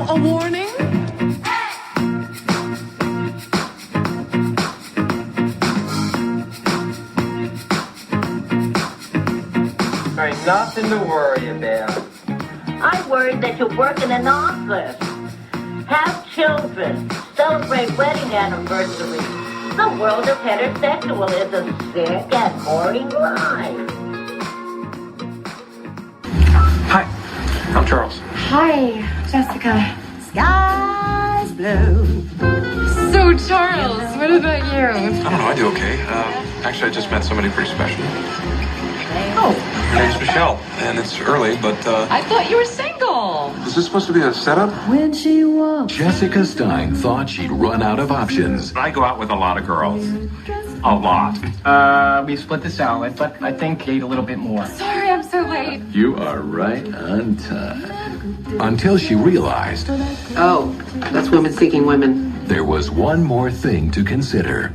a warning? There ain't nothing to worry about. I'm worried that you'll work in an office, have children, celebrate wedding anniversaries. The world of heterosexual is a sick and boring life. Hi, I'm Charles. Hi, Jessica. Skies blue. So, Charles, what about you? I don't know, I do okay. Actually, I just met somebody pretty special. Oh. Her name's Michelle, and it's early, but, I thought you were single. is this supposed to be a setup? When she walks. Jessica Stein thought she'd run out of options. I go out with a lot of girls. A lot. We split the salad, but I think ate a little bit more. Sorry, I'm so late. You are right on time. Until she realized Oh, that's women seeking women. there was one more thing to consider.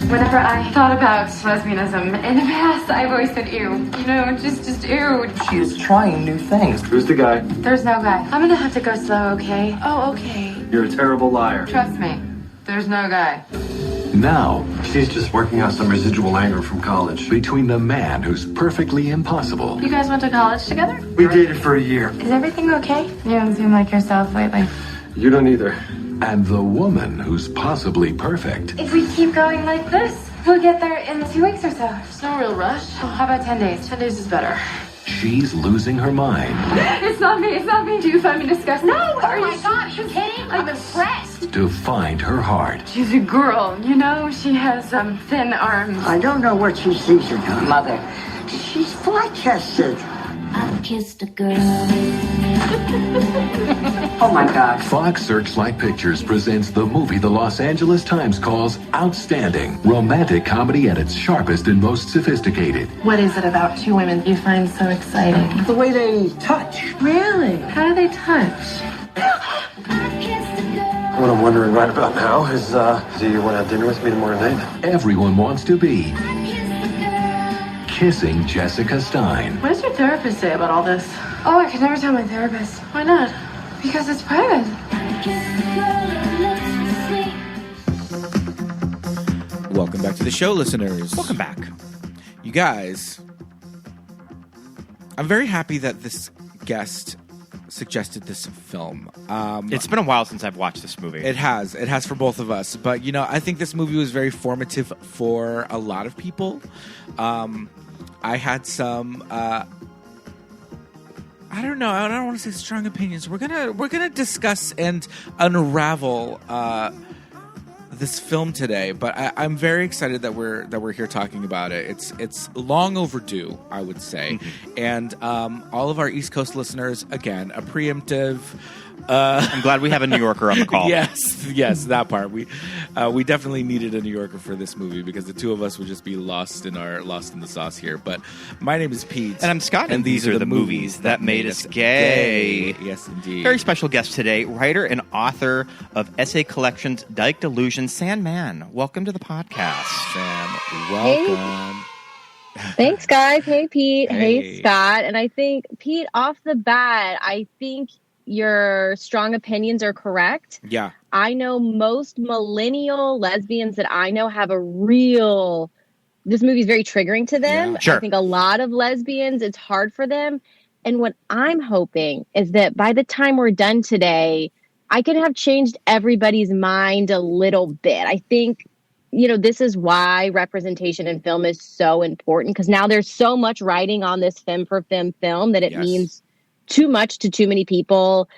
Whenever I thought about lesbianism in the past, I've always said ew. You know, just ew. She is trying new things. Who's the guy? There's no guy. I'm gonna have to go slow, okay? Oh, okay. You're a terrible liar. Trust me. There's no guy. Now, She's just working out some residual anger from college. between the man who's perfectly impossible You guys went to college together? We dated for a year. Is everything okay? You don't seem like yourself lately. You don't either. and the woman who's possibly perfect, If we keep going like this, we'll get there in 2 weeks or so. There's no real rush. Oh, how about 10 days? 10 days is better. she's losing her mind It's not me. It's not me. Do you find me disgusting? No, oh my gosh, you kidding? I'm impressed. to find her heart. She's a girl, you know? She has thin arms. I don't know what she sees in her mother. She's flat-chested. I've kissed a girl. Oh my gosh. Fox Searchlight Pictures presents the movie the Los Angeles Times calls outstanding, romantic comedy at its sharpest and most sophisticated. What is it about two women you find so exciting? The way they touch. Really? How do they touch? What I'm wondering right about now is, do you want to have dinner with me tomorrow night? Everyone wants to be kissing Jessica Stein. What does your therapist say about all this? Oh, I could never tell my therapist. Why not? Because it's private. Welcome back to the show, listeners. Welcome back. You guys, I'm very happy that this guest suggested this film. It's been a while since I've watched this movie. It has for both of us. But, you know, I think this movie was very formative for a lot of people. I had some, I don't know. I don't want to say strong opinions. We're gonna discuss and unravel this film today. But I'm very excited that we're here talking about it. It's long overdue, I would say. Mm-hmm. And all of our East Coast listeners, again, a preemptive. I'm glad we have a New Yorker on the call. Yes, that part. We definitely needed a New Yorker for this movie because the two of us would just be lost in the sauce here. But my name is Pete, And I'm Scott, and these are the movies that made us gay. Yes, indeed. Very special guest today, writer and author of essay collections Dyke Delusions, Samantha Mann. Welcome to the podcast. Sam, welcome. Thanks, guys. Hey, Pete. Hey. Hey, Scott. And I think, Pete, off the bat, I think your strong opinions are correct. Yeah. I know most millennial lesbians that I know have a real... This movie is very triggering to them. Yeah. Sure. I think a lot of lesbians, it's hard for them. And what I'm hoping is that by the time we're done today, I can have changed everybody's mind a little bit. I think, you know, this is why representation in film is so important, because now there's so much writing on this femme for femme film that it Yes. means too much to too many people,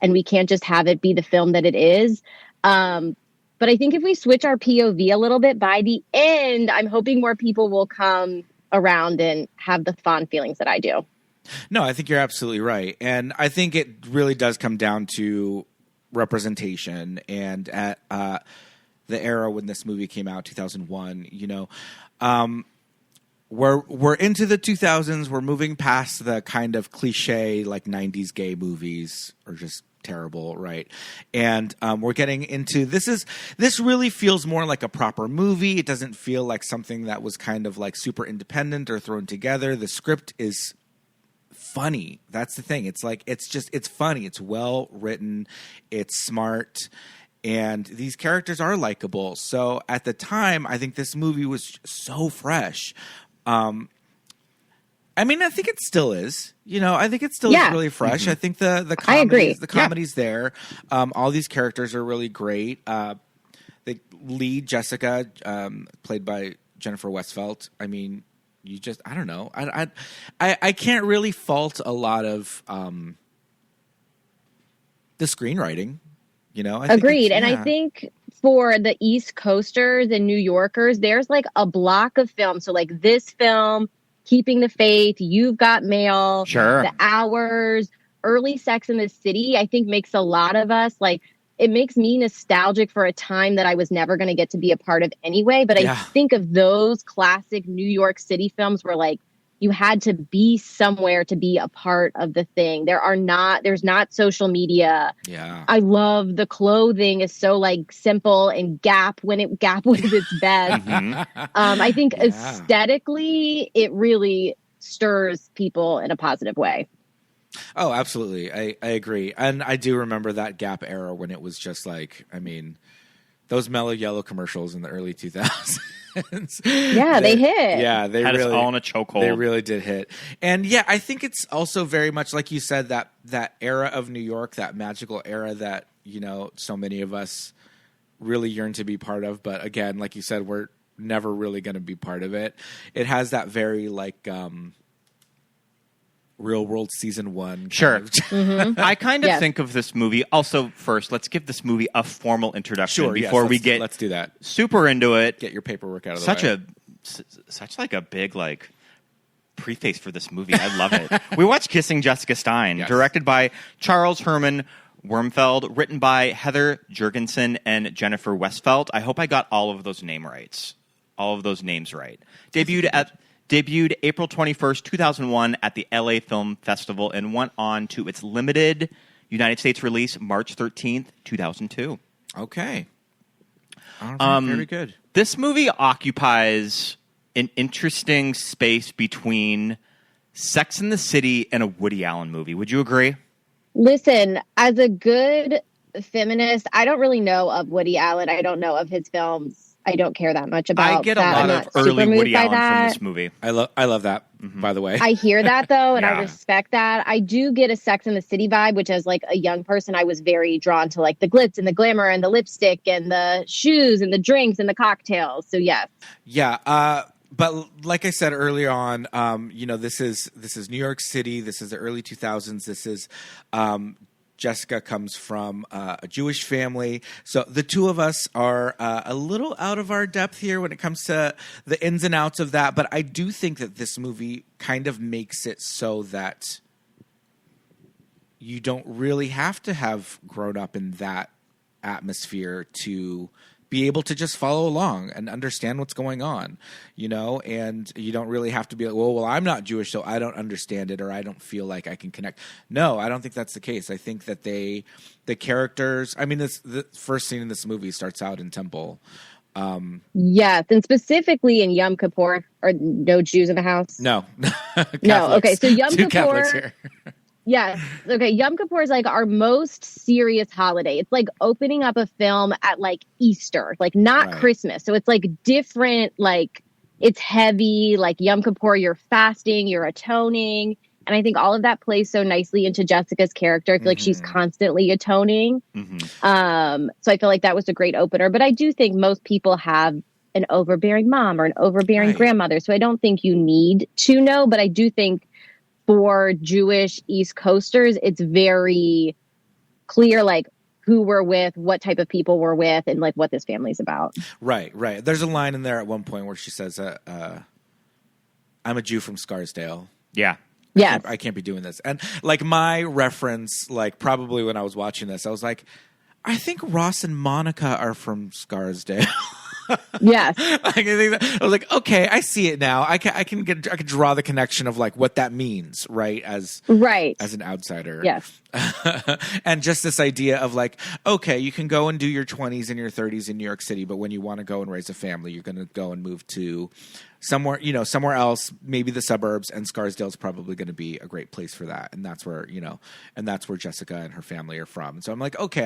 and we can't just have it be the film that it is. But I think if we switch our POV a little bit, by the end, I'm hoping more people will come around and have the fond feelings that I do. No, I think you're absolutely right. And I think it really does come down to representation. And at the era when this movie came out, 2001, you know, we're into the 2000s. We're moving past the kind of cliche like 90s gay movies are just terrible, right? And we're getting into this really feels more like a proper movie. It doesn't feel like something that was kind of like super independent or thrown together. The script is funny. That's the thing. It's like it's funny. It's well written. It's smart. And these characters are likable. So at the time, I think this movie was so fresh. I mean, I think it still is. I think it still is really fresh. Mm-hmm. I think the comedy, I agree. The comedy's there. All these characters are really great. The lead, Jessica, played by Jennifer Westfeldt. I mean, I don't know. I can't really fault a lot of the screenwriting. Agreed. And I think for the East Coasters and New Yorkers, there's like a block of films. So like this film, Keeping the Faith, You've Got Mail, sure, The Hours, early Sex in the City, I think makes a lot of us like, it makes me nostalgic for a time that I was never going to get to be a part of anyway. But I think of those classic New York City films where like you had to be somewhere to be a part of the thing. There's not social media. Yeah. I love the clothing is so like simple and Gap was its best. I think aesthetically it really stirs people in a positive way. Oh, absolutely. I agree. And I do remember that Gap era when it was just like, I mean, those Mellow Yellow commercials in the early 2000s. They hit. Yeah, they had really, us all in a chokehold. They really did hit. And yeah, I think it's also very much like you said, that era of New York, that magical era that, so many of us really yearn to be part of. But again, like you said, we're never really going to be part of it. It has that very like Real World Season 1. Sure. I kind of think of this movie. Also, first, let's give this movie a formal introduction before we get let's do that. Super into it. Get your paperwork out of the way. Such like a big like preface for this movie. I love it. We watched Kissing Jessica Stein, directed by Charles Herman Wormfeld, written by Heather Juergensen and Jennifer Westfeldt. I hope I got all of those names right. Debuted April 21st, 2001 at the LA Film Festival and went on to its limited United States release March 13th, 2002. Okay. All right, very good. This movie occupies an interesting space between Sex and the City and a Woody Allen movie. Would you agree? Listen, as a good feminist, I don't really know of Woody Allen. I don't know of his films. I don't care that much about. I get a lot of early Woody Allen from this movie. I love that. By the way, I hear that though, and I respect that. I do get a Sex and the City vibe, which as like a young person, I was very drawn to like the glitz and the glamour and the lipstick and the shoes and the drinks and the cocktails. So yes, but like I said earlier on, this is New York City. This is the early 2000s. This is. Jessica comes from a Jewish family. So the two of us are a little out of our depth here when it comes to the ins and outs of that. But I do think that this movie kind of makes it so that you don't really have to have grown up in that atmosphere to be able to just follow along and understand what's going on, and you don't really have to be like, well, I'm not Jewish, so I don't understand it, or I don't feel like I can connect. No, I don't think that's the case. I think that the characters, I mean, the first scene in this movie starts out in temple. Yes, and specifically in Yom Kippur, or no Jews in the house? No. No, okay, so Yom Two Kippur. Catholics here. Yes. Okay. Yom Kippur is like our most serious holiday. It's like opening up a film at like Easter, like not Christmas. So it's like different, like it's heavy, like Yom Kippur, you're fasting, you're atoning. And I think all of that plays so nicely into Jessica's character. I feel like she's constantly atoning. So I feel like that was a great opener. But I do think most people have an overbearing mom or an overbearing grandmother. So I don't think you need to know, but I do think for Jewish East Coasters, it's very clear, like, who we're with, what type of people we're with, and, like, what this family's about. Right. There's a line in there at one point where she says, I'm a Jew from Scarsdale. Yeah. Yes. I can't be doing this. And, like, my reference, like, probably when I was watching this, I was like, I think Ross and Monica are from Scarsdale. Yes. I was like, okay, I see it now. I can draw the connection of like what that means, right? As an outsider. Yes. And just this idea of like, okay, you can go and do your 20s and your 30s in New York City, but when you want to go and raise a family, you're going to go and move to somewhere else, maybe the suburbs, and Scarsdale's probably going to be a great place for that. And that's where, Jessica and her family are from. And so I'm like, okay,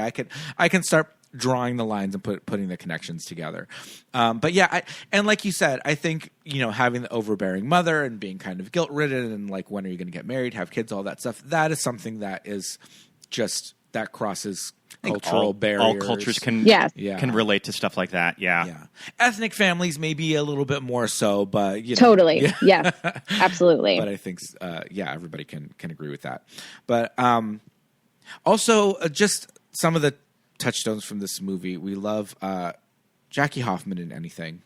I can start drawing the lines and putting the connections together. But yeah, and like you said, I think, having the overbearing mother and being kind of guilt ridden and like, when are you going to get married, have kids, all that stuff. That is something that is just, that crosses cultural barriers. All cultures can relate to stuff like that. Yeah. Ethnic families maybe a little bit more so, but totally. Yeah. Yes, absolutely. But I think everybody can agree with that. But also just some of the touchstones from this movie. We love Jackie Hoffman in anything.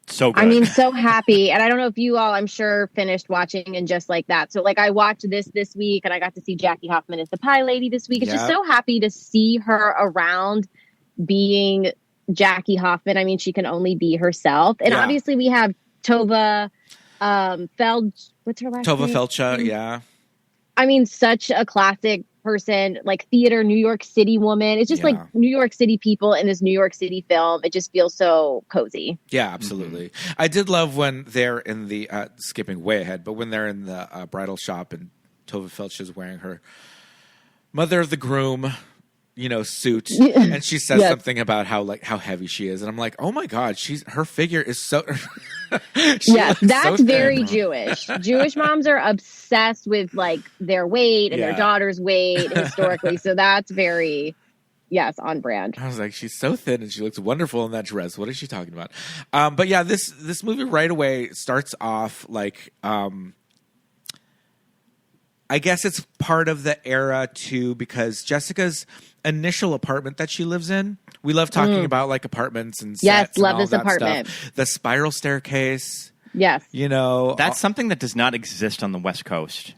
So good. I mean, so happy. And I don't know if you all, I'm sure, finished watching and just like that. So like I watched this week and I got to see Jackie Hoffman as the Pie Lady this week. It's just so happy to see her around being Jackie Hoffman. I mean, she can only be herself. And obviously we have Tova Feld. What's her last name? Tova Felcha, yeah. I mean, such a classic person, like theater, New York City woman. It's just like New York City people in this New York City film. It just feels so cozy. Yeah, absolutely. Mm-hmm. I did love when they're in the, skipping way ahead, but when they're in the bridal shop and Tova Felch is wearing her mother of the groom, suit, and she says something about how heavy she is, and I'm like, oh my god, her figure is so. Yes, that's so very Jewish. Jewish moms are obsessed with like their weight and their daughter's weight historically, so that's very on brand. I was like, she's so thin and she looks wonderful in that dress. What is she talking about? But yeah, this movie right away starts off like. I guess it's part of the era too, because Jessica's initial apartment that she lives in, we love talking about like apartments and sets. Yes, love and all this that apartment. Stuff. The spiral staircase. Yes. That's something that does not exist on the West Coast.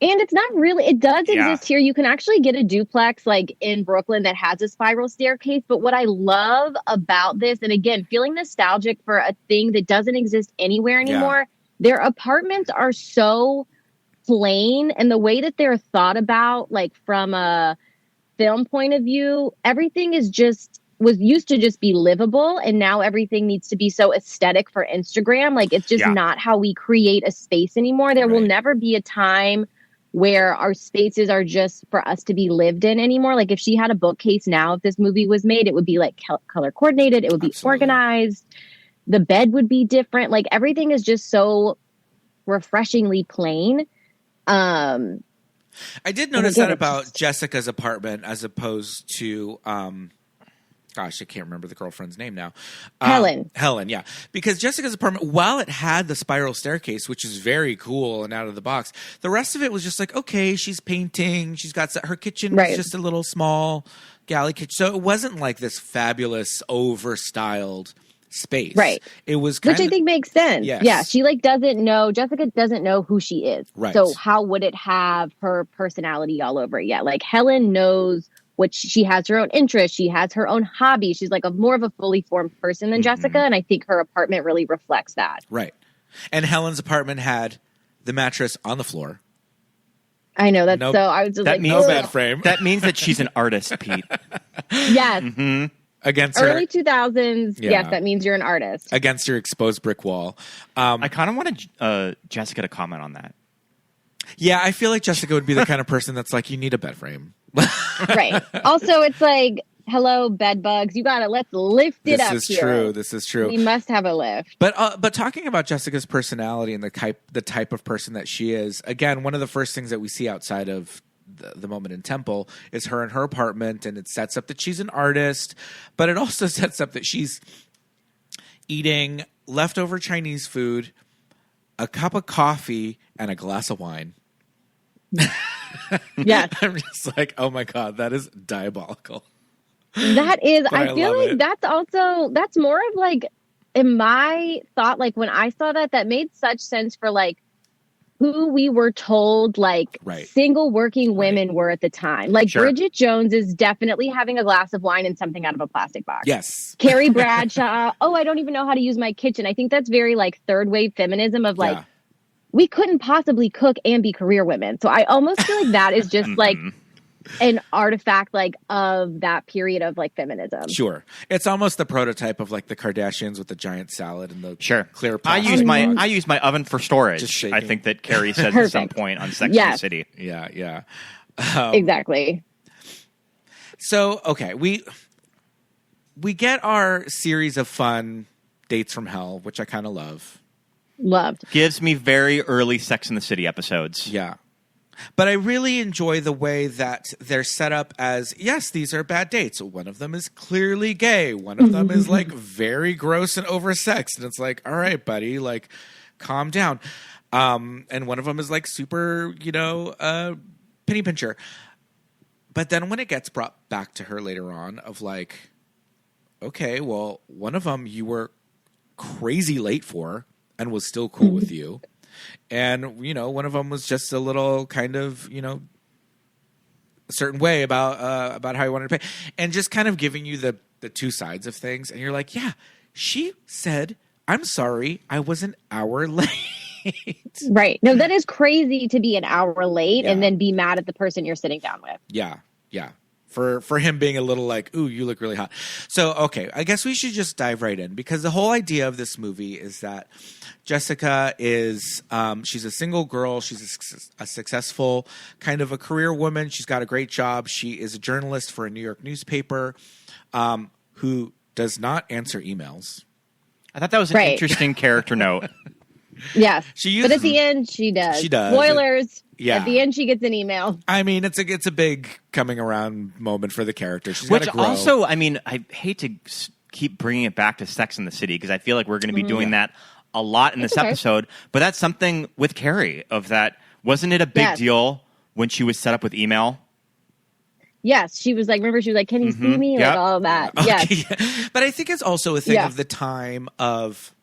And it's not really, it does exist here. You can actually get a duplex like in Brooklyn that has a spiral staircase. But what I love about this, and again, feeling nostalgic for a thing that doesn't exist anywhere anymore, their apartments are so plain, and the way that they're thought about, like from a film point of view, everything was used to just be livable, and now everything needs to be so aesthetic for Instagram. Like it's just not how we create a space anymore. There will never be a time where our spaces are just for us to be lived in anymore. Like if she had a bookcase now, if this movie was made, it would be like color coordinated, it would be organized, the bed would be different. Like everything is just so refreshingly plain. I did notice that about Jessica's apartment as opposed to, gosh, I can't remember the girlfriend's name now. Helen, yeah. Because Jessica's apartment, while it had the spiral staircase, which is very cool and out of the box, the rest of it was just like, okay, she's painting. She's got her kitchen was just a little small galley kitchen. So it wasn't like this fabulous, over-styled space. Right. It was which I think makes sense. Yes. Yeah. She Jessica doesn't know who she is. Right. So how would it have her personality all over it? Yeah. Like Helen knows what she has her own interests. She has her own hobby. She's like more of a fully formed person than Jessica. And I think her apartment really reflects that. Right. And Helen's apartment had the mattress on the floor. I know. That's so I was just like, no bed frame. That means that she's an artist, Pete. Yes. Mm-hmm. Against early 2000s, yes, that means you're an artist. Against your exposed brick wall. I kind of wanted Jessica to comment on that. Yeah, I feel like Jessica would be the kind of person that's like, you need a bed frame. Right. Also, it's like, hello, bed bugs. Let's lift it up. This is true. We must have a lift. But talking about Jessica's personality and the type of person that she is, again, one of the first things that we see outside of the moment in Temple is her in her apartment, and it sets up that she's an artist, but it also sets up that she's eating leftover Chinese food, a cup of coffee, and a glass of wine. Yes. I'm just like, oh my God, that is diabolical. That is, I feel like that's more of like, in my thought, like when I saw that made such sense for like who we were told like single working women were at the time. Like Bridget Jones is definitely having a glass of wine and something out of a plastic box. Yes. Carrie Bradshaw, I don't even know how to use my kitchen. I think that's very like third wave feminism of like, we couldn't possibly cook and be career women. So I almost feel like that is just like an artifact like of that period of like feminism. Sure. It's almost the prototype of like the Kardashians with the giant salad and the clear I plastic use my mugs. I use my oven for storage. Just shaking. I think that Carrie says at some point on Sex and the City. Yeah, yeah. Exactly. So, okay, we get our series of fun dates from hell, which I kind of love. Loved. Gives me very early Sex and the City episodes. Yeah. But I really enjoy the way that they're set up as, yes, these are bad dates. One of them is clearly gay. One of them is like very gross and oversexed. And it's like, all right, buddy, like calm down. And one of them is like super, penny pincher. But then when it gets brought back to her later on of like, okay, well, one of them you were crazy late for and was still cool with you. And, one of them was just a little kind of, a certain way about how you wanted to pay. And just kind of giving you the two sides of things. And you're like, yeah, she said, I'm sorry, I was an hour late. Right. No, that is crazy to be an hour late and then be mad at the person you're sitting down with. Yeah. Yeah. For him being a little like, ooh, you look really hot. So, okay, I guess we should just dive right in because the whole idea of this movie is that Jessica is, she's a single girl. She's a successful kind of a career woman. She's got a great job. She is a journalist for a New York newspaper who does not answer emails. I thought that was an interesting character note. Yes. But at the end, she does. She does. Spoilers. Yeah. At the end, she gets an email. I mean, it's a big coming around moment for the character. She's got Which to grow. also, I mean, I hate to keep bringing it back to Sex and the City because I feel like we're going to be doing that a lot in this episode. But that's something with Carrie of that. Wasn't it a big deal when she was set up with email? Yes, she was like, remember, she was like, can you see me? Like all of that. Okay. Yes. But I think it's also a thing of the time of,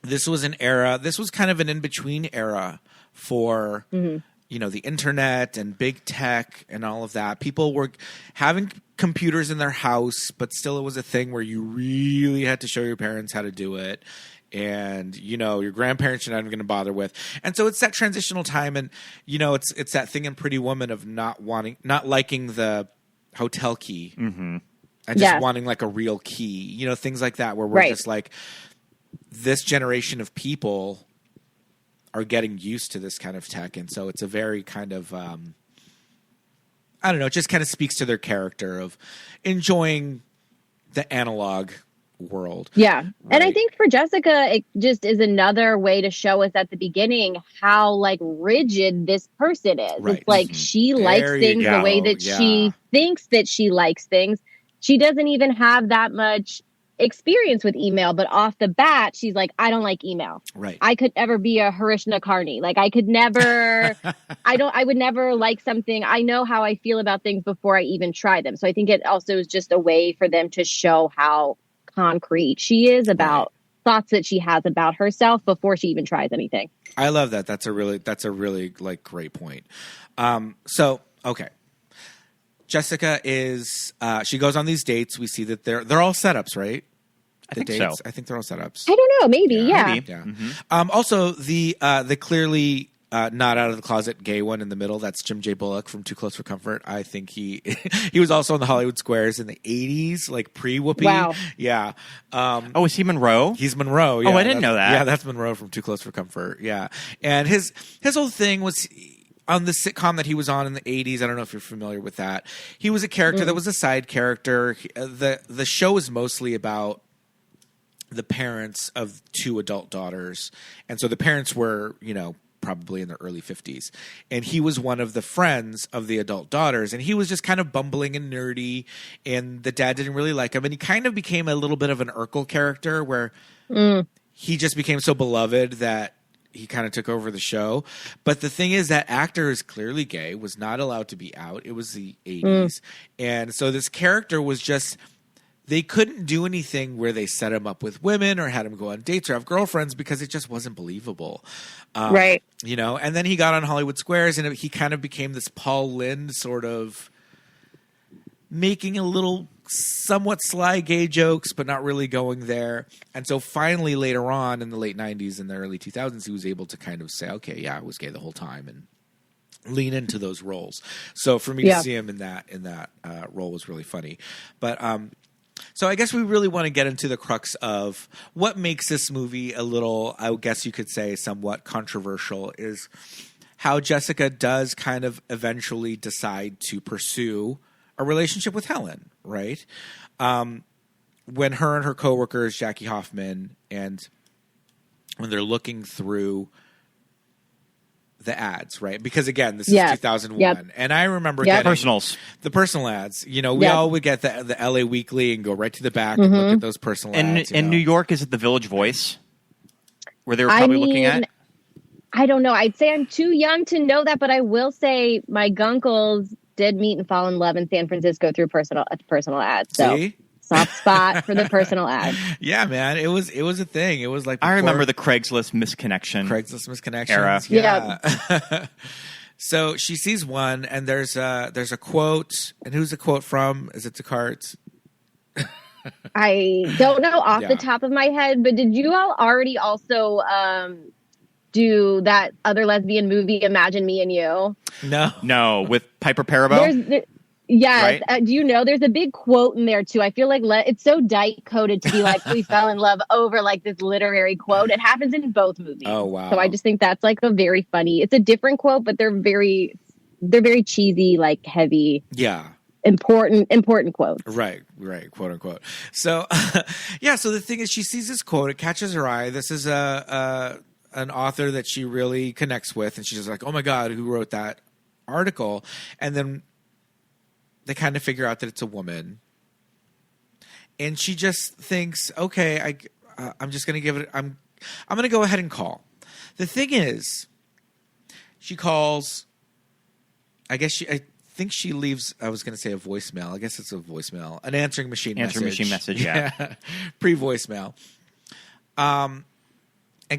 this was an era, this was kind of an in-between era for, the internet and big tech and all of that. People were having computers in their house, but still it was a thing where you really had to show your parents how to do it. And, your grandparents you're not even going to bother with. And so it's that transitional time. And, it's that thing in Pretty Woman of not liking the hotel key and just wanting like a real key, things like that, where we're just like, this generation of people are getting used to this kind of tech. And so it's a very kind of, I don't know, it just kind of speaks to their character of enjoying the analog world. Yeah. Right? And I think for Jessica, it just is another way to show us at the beginning how like rigid this person is. Right. It's like she likes things the way that she thinks that she likes things. She doesn't even have that much experience with email, but off the bat, she's like, I don't like email. Right. I could ever be a Harishna Karni. Like I could never, I would never like something. I know how I feel about things before I even try them. So I think it also is just a way for them to show how concrete she is about thoughts that she has about herself before she even tries anything. I love that. That's a really like great point. So, okay. Jessica is, she goes on these dates. We see that they're all setups, right? I think so. I think they're all setups. I don't know. Maybe. Yeah. Maybe. Yeah. Also the clearly not out of the closet gay one in the middle. That's Jim J. Bullock from Too Close for Comfort. I think he was also in the Hollywood Squares in the 80s, like pre-Whoopi. Wow. Yeah. Is he Monroe? He's Monroe. Yeah, I didn't know that. Yeah, that's Monroe from Too Close for Comfort. Yeah. And his whole thing was on the sitcom that he was on in the 80s. I don't know if you're familiar with that. He was a character that was a side character. The show is mostly about the parents of two adult daughters. And so the parents were, probably in their early 50s. And he was one of the friends of the adult daughters. And he was just kind of bumbling and nerdy. And the dad didn't really like him. And he kind of became a little bit of an Urkel character where he just became so beloved that he kind of took over the show. But the thing is, that actor is clearly gay, was not allowed to be out. It was the 80s. And so this character was just, they couldn't do anything where they set him up with women or had him go on dates or have girlfriends because it just wasn't believable. Right. And then he got on Hollywood Squares and he kind of became this Paul Lynde sort of making a little somewhat sly gay jokes, but not really going there. And so finally later on in the late 90s and the early 2000s, he was able to kind of say, okay, yeah, I was gay the whole time. lean into those roles. So for me to see him in that role was really funny. But so I guess we really want to get into the crux of what makes this movie a little, I guess you could say, somewhat controversial, is how Jessica does kind of eventually decide to pursue a relationship with Helen, right? When her and her coworkers, Jackie Hoffman, and when they're looking through the ads, right? Because again, this is 2001, and I remember getting the personal ads. You know, we all would get the LA Weekly and go right to the back and look at those personal ads. In New York, is it the Village Voice where they were probably looking at? I don't know. I'd say I'm too young to know that, but I will say my gunkles did meet and fall in love in San Francisco through personal ads. So. See? Soft spot for the personal ad. Yeah, man. It was a thing. It was like I remember the Craigslist misconnection era. Yeah. So she sees one, and there's a quote, and who's the quote from? Is it Descartes? I don't know off the top of my head, but did you all already also do that other lesbian movie, Imagine Me and You? No, with Piper Perabo. Yes. Right? Do you know there's a big quote in there too? I feel like it's so Dyke coded to be like we fell in love over like this literary quote. It happens in both movies. Oh wow! So I just think that's like a very funny. It's a different quote, but they're very cheesy, like heavy. Yeah. Important quotes. Right, quote unquote. So, so the thing is, she sees this quote. It catches her eye. This is an author that she really connects with, and she's just like, "Oh my God, who wrote that article?" And then they kind of figure out that it's a woman, and she just thinks, "Okay, I'm just going to give it. I'm going to go ahead and call." The thing is, she calls. I think she leaves. I was going to say a voicemail. I guess it's a voicemail, an answering machine message. Yeah, pre-voicemail. And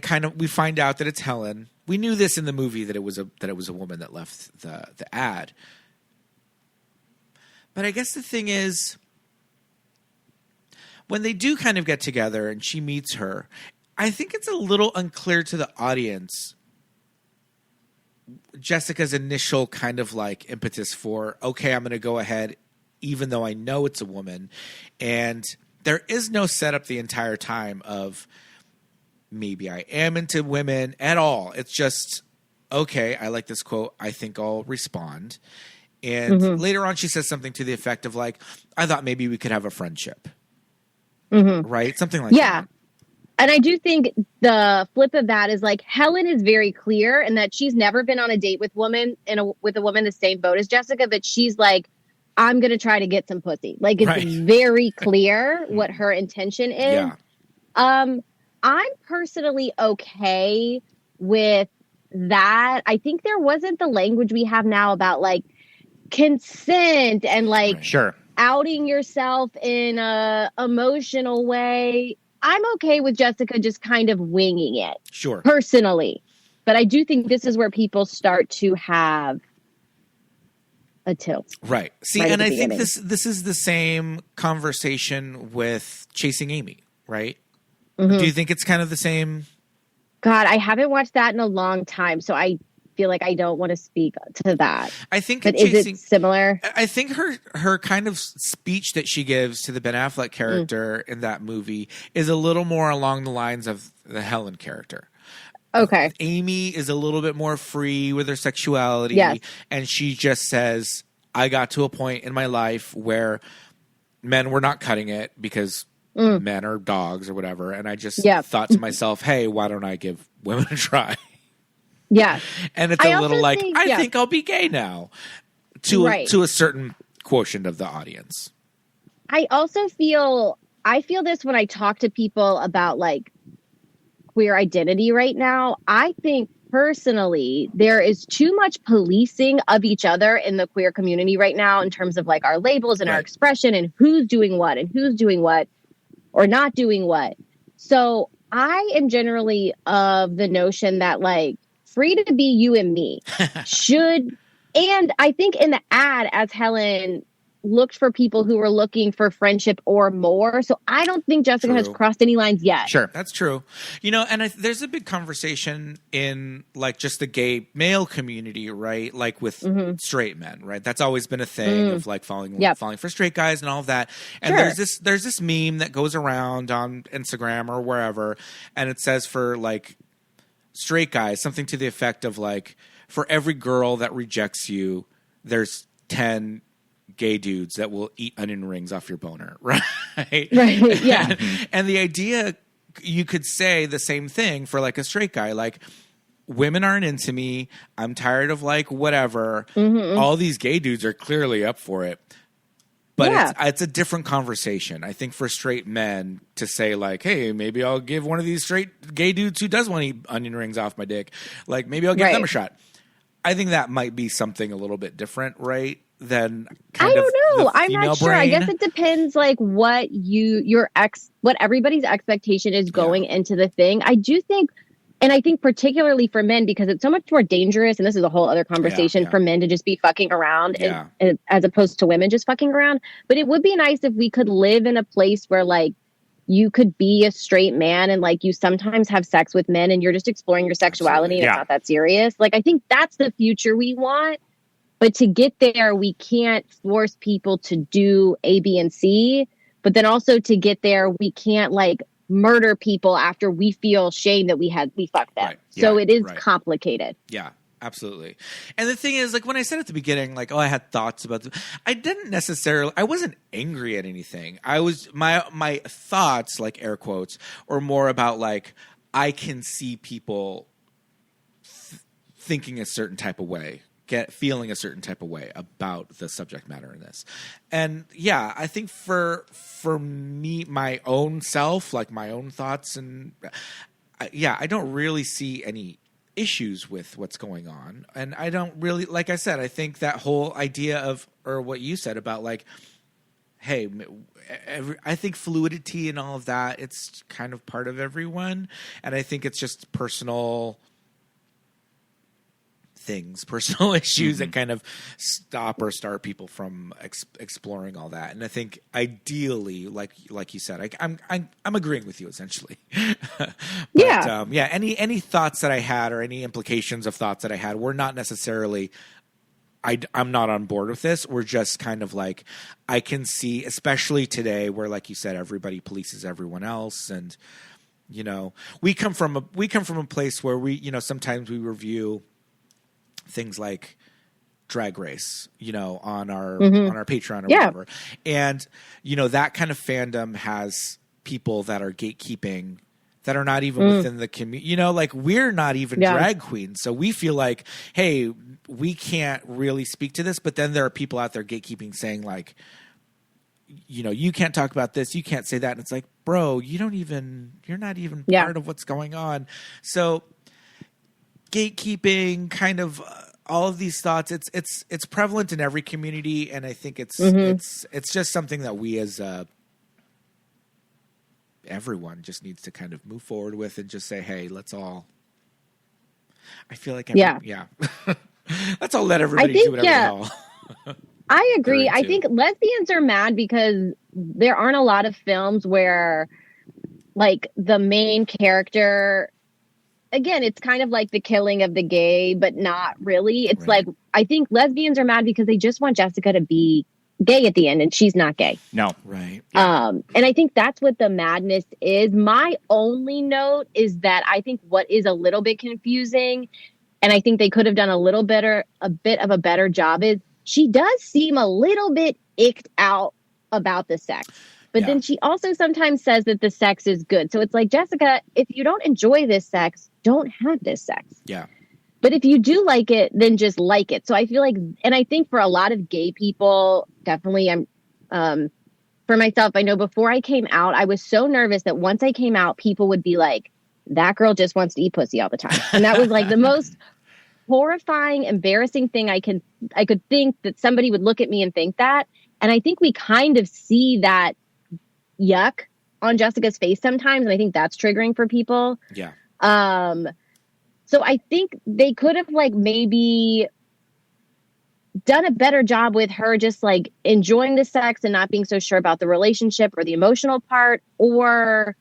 kind of, we find out that it's Helen. We knew this in the movie that it was a woman that left the ad. But I guess the thing is, when they do kind of get together and she meets her, I think it's a little unclear to the audience Jessica's initial kind of like impetus for, okay, I'm going to go ahead, even though I know it's a woman. And there is no setup the entire time of maybe I am into women at all. It's just, okay, I like this quote. I think I'll respond. And later on, she says something to the effect of like, I thought maybe we could have a friendship. Right? Something like that. Yeah. And I do think the flip of that is like Helen is very clear in that she's never been on a date with a woman the same boat as Jessica, but she's like, I'm going to try to get some pussy. Like it's very clear what her intention is. Yeah. I'm personally okay with that. I think there wasn't the language we have now about like consent and like outing yourself in a emotional way. I'm okay with Jessica just kind of winging it. Sure. Personally. But I do think this is where people start to have a tilt. Right. See, and I think this is the same conversation with Chasing Amy, right? Do you think it's kind of the same? God, I haven't watched that in a long time, so I feel like I don't want to speak to that. I think, but is it similar? I think her kind of speech that she gives to the Ben Affleck character in that movie is a little more along the lines of the Helen character. Okay. Amy is a little bit more free with her sexuality, and she just says, I got to a point in my life where men were not cutting it because men are dogs or whatever, and I just thought to myself, hey, why don't I give women a try? Yeah. And it's a little like, I think I'll be gay now to a certain quotient of the audience. I also feel this when I talk to people about like queer identity right now. I think personally, there is too much policing of each other in the queer community right now in terms of like our labels and our expression and who's doing what or not doing what. So I am generally of the notion that like free to be you and me should, and I think in the ad as Helen looked for people who were looking for friendship or more. So I don't think Jessica has crossed any lines yet. Sure, that's true. You know, and there's a big conversation in like just the gay male community, right? Like with straight men, right? That's always been a thing of like falling for straight guys and all of that. And there's this meme that goes around on Instagram or wherever, and it says for like straight guys something to the effect of like, for every girl that rejects you, there's 10 gay dudes that will eat onion rings off your boner, right? Right, yeah. And the idea, you could say the same thing for like a straight guy, like women aren't into me. I'm tired of like whatever. All these gay dudes are clearly up for it. But it's a different conversation. I think for straight men to say like, hey, maybe I'll give one of these straight gay dudes who does want to eat onion rings off my dick, like maybe I'll give them a shot. I think that might be something a little bit different, right? Than kind I don't know. I'm female not sure. brain. I guess it depends like what what everybody's expectation is going into the thing. I do think, and I think particularly for men, because it's so much more dangerous, and this is a whole other conversation for men to just be fucking around as opposed to women just fucking around. But it would be nice if we could live in a place where like you could be a straight man and like you sometimes have sex with men and you're just exploring your sexuality and it's not that serious. Like I think that's the future we want. But to get there, we can't force people to do A, B, and C. But then also to get there, we can't like murder people after we feel shame that we fucked them. Right. So it is complicated. Yeah, absolutely. And the thing is, like when I said at the beginning, like, oh, I had thoughts about I wasn't angry at anything. I was, my thoughts, like air quotes, or more about like, I can see people thinking a certain type of way. Feeling a certain type of way about the subject matter in this. And yeah, I think for me, my own self, like my own thoughts and I don't really see any issues with what's going on. And I don't really, like I said, I think that whole idea of, or what you said about like, hey, I think fluidity and all of that, it's kind of part of everyone. And I think it's just personal issues that kind of stop or start people from exploring all that. And I think ideally, like you said, I'm agreeing with you essentially. But, any thoughts that I had or any implications of thoughts that I had were not necessarily, I'm not on board with this. We're just kind of like, I can see, especially today where, like you said, everybody polices everyone else. And, you know, we come from a place where we, you know, sometimes we review things like Drag Race, you know, on our Patreon or whatever. And, you know, that kind of fandom has people that are gatekeeping that are not even within the community, you know, like we're not even drag queens. So we feel like, hey, we can't really speak to this, but then there are people out there gatekeeping saying like, you know, you can't talk about this, you can't say that. And it's like, bro, you're not even part of what's going on. So gatekeeping, kind of all of these thoughts, it's prevalent in every community, and I think it's just something that we as everyone just needs to kind of move forward with and just say, hey, let's all. I feel like let's all let everybody do whatever the hell. I agree. I think lesbians are mad because there aren't a lot of films where like the main character. Again, it's kind of like the killing of the gay, but not really. It's like, I think lesbians are mad because they just want Jessica to be gay at the end, and she's not gay. No. Right. And I think that's what the madness is. My only note is that I think what is a little bit confusing, and I think they could have done a bit of a better job, is she does seem a little bit icked out about the sex. But then she also sometimes says that the sex is good. So it's like, Jessica, if you don't enjoy this sex, don't have this sex. Yeah. But if you do like it, then just like it. So I feel like, and I think for a lot of gay people, definitely for myself, I know before I came out, I was so nervous that once I came out, people would be like, that girl just wants to eat pussy all the time. And that was like the most horrifying, embarrassing thing I could think, that somebody would look at me and think that. And I think we kind of see that yuck on Jessica's face sometimes, and I think that's triggering for people. Yeah. So I think they could have like maybe done a better job with her just like enjoying the sex and not being so sure about the relationship or the emotional part, or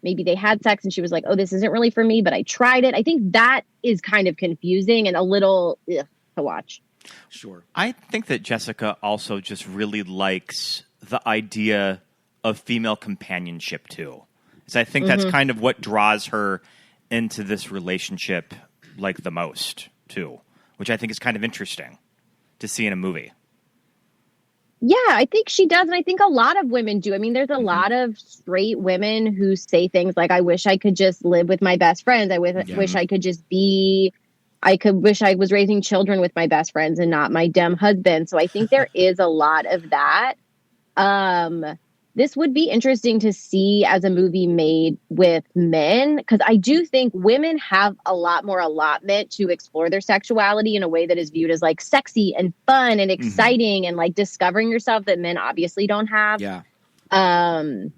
maybe they had sex and she was like, oh, this isn't really for me, but I tried it. I think that is kind of confusing and a little to watch. Sure. I think that Jessica also just really likes the idea of female companionship too. So I think that's kind of what draws her into this relationship like the most too, which I think is kind of interesting to see in a movie. Yeah, I think she does. And I think a lot of women do. I mean, there's a lot of straight women who say things like, I wish I could just live with my best friends. I wish I could just be, wish I was raising children with my best friends and not my dumb husband. So I think there is a lot of that. This would be interesting to see as a movie made with men, because I do think women have a lot more allotment to explore their sexuality in a way that is viewed as like sexy and fun and exciting and like discovering yourself that men obviously don't have. Yeah. So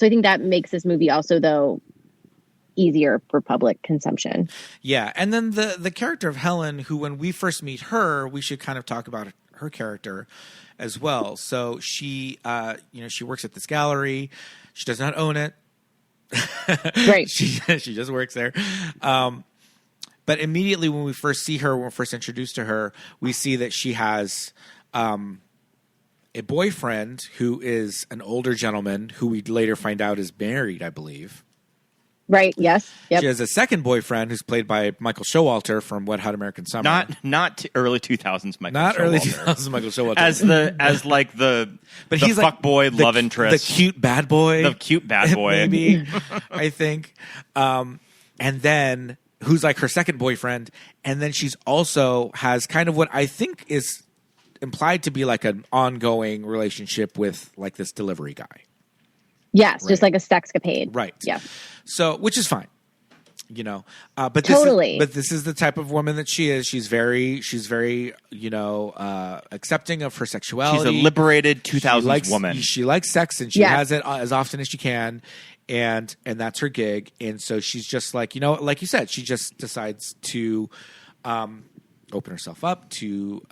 I think that makes this movie also, though, easier for public consumption. Yeah. And then the character of Helen, who when we first meet her, we should kind of talk about her character as well. So she, she works at this gallery. She does not own it. Right. she just works there. But immediately when we first see her, when we're first introduced to her, we see that she has a boyfriend who is an older gentleman who we later find out is married, I believe. Right. Yes. Yep. She has a second boyfriend who's played by Michael Showalter from Wet Hot American Summer. Not early 2000s Michael Not Showalter. early 2000s Michael Showalter. As the He's like fuckboy love interest. The cute bad boy. The cute bad boy. Maybe, I think. And then who's like her second boyfriend. And then she's also has kind of what I think is implied to be like an ongoing relationship with like this delivery guy. Yes, right. just like a sexcapade. Right. Yeah. So, which is fine, but Totally. This is the type of woman that she is. She's very, accepting of her sexuality. She's a liberated 2000s woman. She likes sex and she has it as often as she can. And that's her gig. And so she's just like, like you said, she just decides to, open herself up to,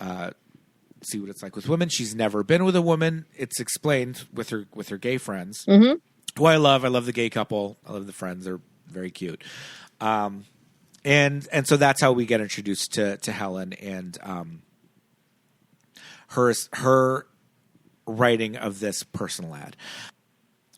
see what it's like with women. She's never been with a woman. It's explained with her gay friends, who I love. I love the gay couple. I love the friends. They're very cute. And so that's how we get introduced to Helen and her writing of this personal ad.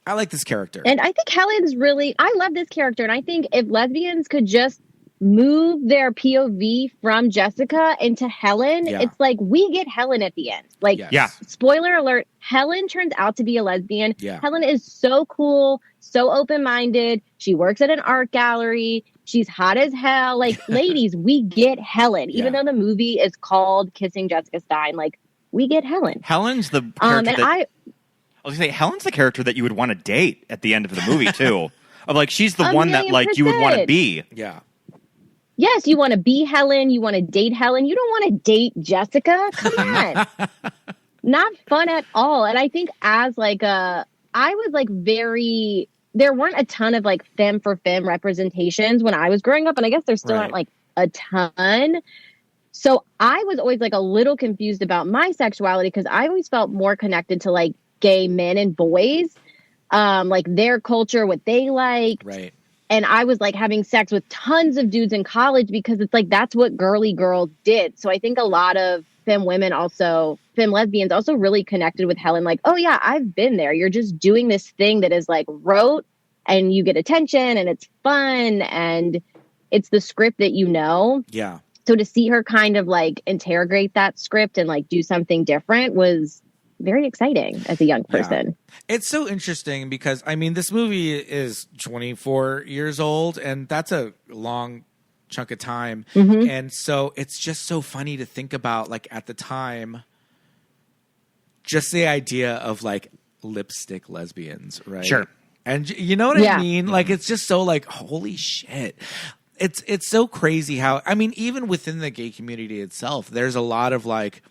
I like this character. And I think Helen's I love this character. And I think if lesbians could just move their POV from Jessica into Helen, it's like we get Helen at the end. Like, spoiler alert, Helen turns out to be a lesbian. Yeah. Helen is so cool, so open-minded. She works at an art gallery. She's hot as hell. Like, ladies, we get Helen. Even though the movie is called Kissing Jessica Stein, like, we get Helen. Helen's the character Helen's the character that you would want to date at the end of the movie, too. Of like, she's the one that like you would want to be. Yeah. Yes, you want to be Helen. You want to date Helen. You don't want to date Jessica. Come on. Not fun at all. And I think as like I was like there weren't a ton of like femme for femme representations when I was growing up. And I guess there still aren't like a ton. So I was always like a little confused about my sexuality because I always felt more connected to like gay men and boys, like their culture, what they liked. Right. And I was like having sex with tons of dudes in college because it's like that's what girly girls did. So I think a lot of femme lesbians also really connected with Helen. Like, oh yeah, I've been there. You're just doing this thing that is like rote and you get attention and it's fun and it's the script that you know. Yeah. So to see her kind of like interrogate that script and like do something different was very exciting as a young person. Yeah. It's so interesting because, I mean, this movie is 24 years old, and that's a long chunk of time. And so it's just so funny to think about, like, at the time, just the idea of, like, lipstick lesbians, right? Sure. And you know what I mean? Like, it's just so, like, holy shit. It's so crazy how, I mean, even within the gay community itself, there's a lot of, like,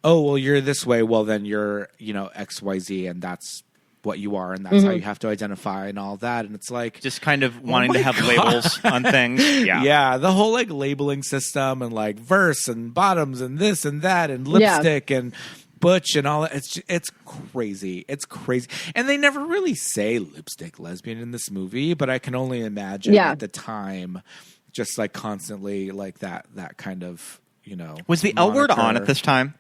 oh, well, you're this way. Well, then you're, XYZ, and that's what you are, and that's how you have to identify and all that. And it's like just kind of wanting to have labels on things. Yeah, the whole like labeling system and like verse and bottoms and this and that and lipstick and butch and all that. It's crazy. It's crazy. And they never really say lipstick lesbian in this movie, but I can only imagine at the time, just like constantly like that kind of, you know. Was the L word on at this time?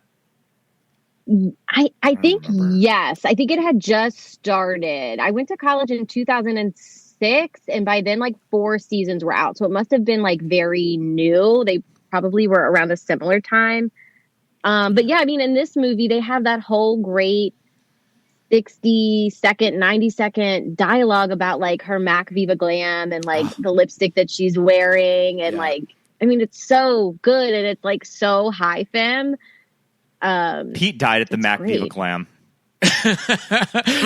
I think yes. I think it had just started. I went to college in 2006, and by then like 4 seasons were out. So it must have been like very new. They probably were around a similar time. But yeah, I mean, in this movie, they have that whole great 60-second, 90-second dialogue about like her Mac Viva Glam and like the lipstick that she's wearing. And like, I mean, it's so good. And it's like so high femme. Pete died at the Mac Viva Glam.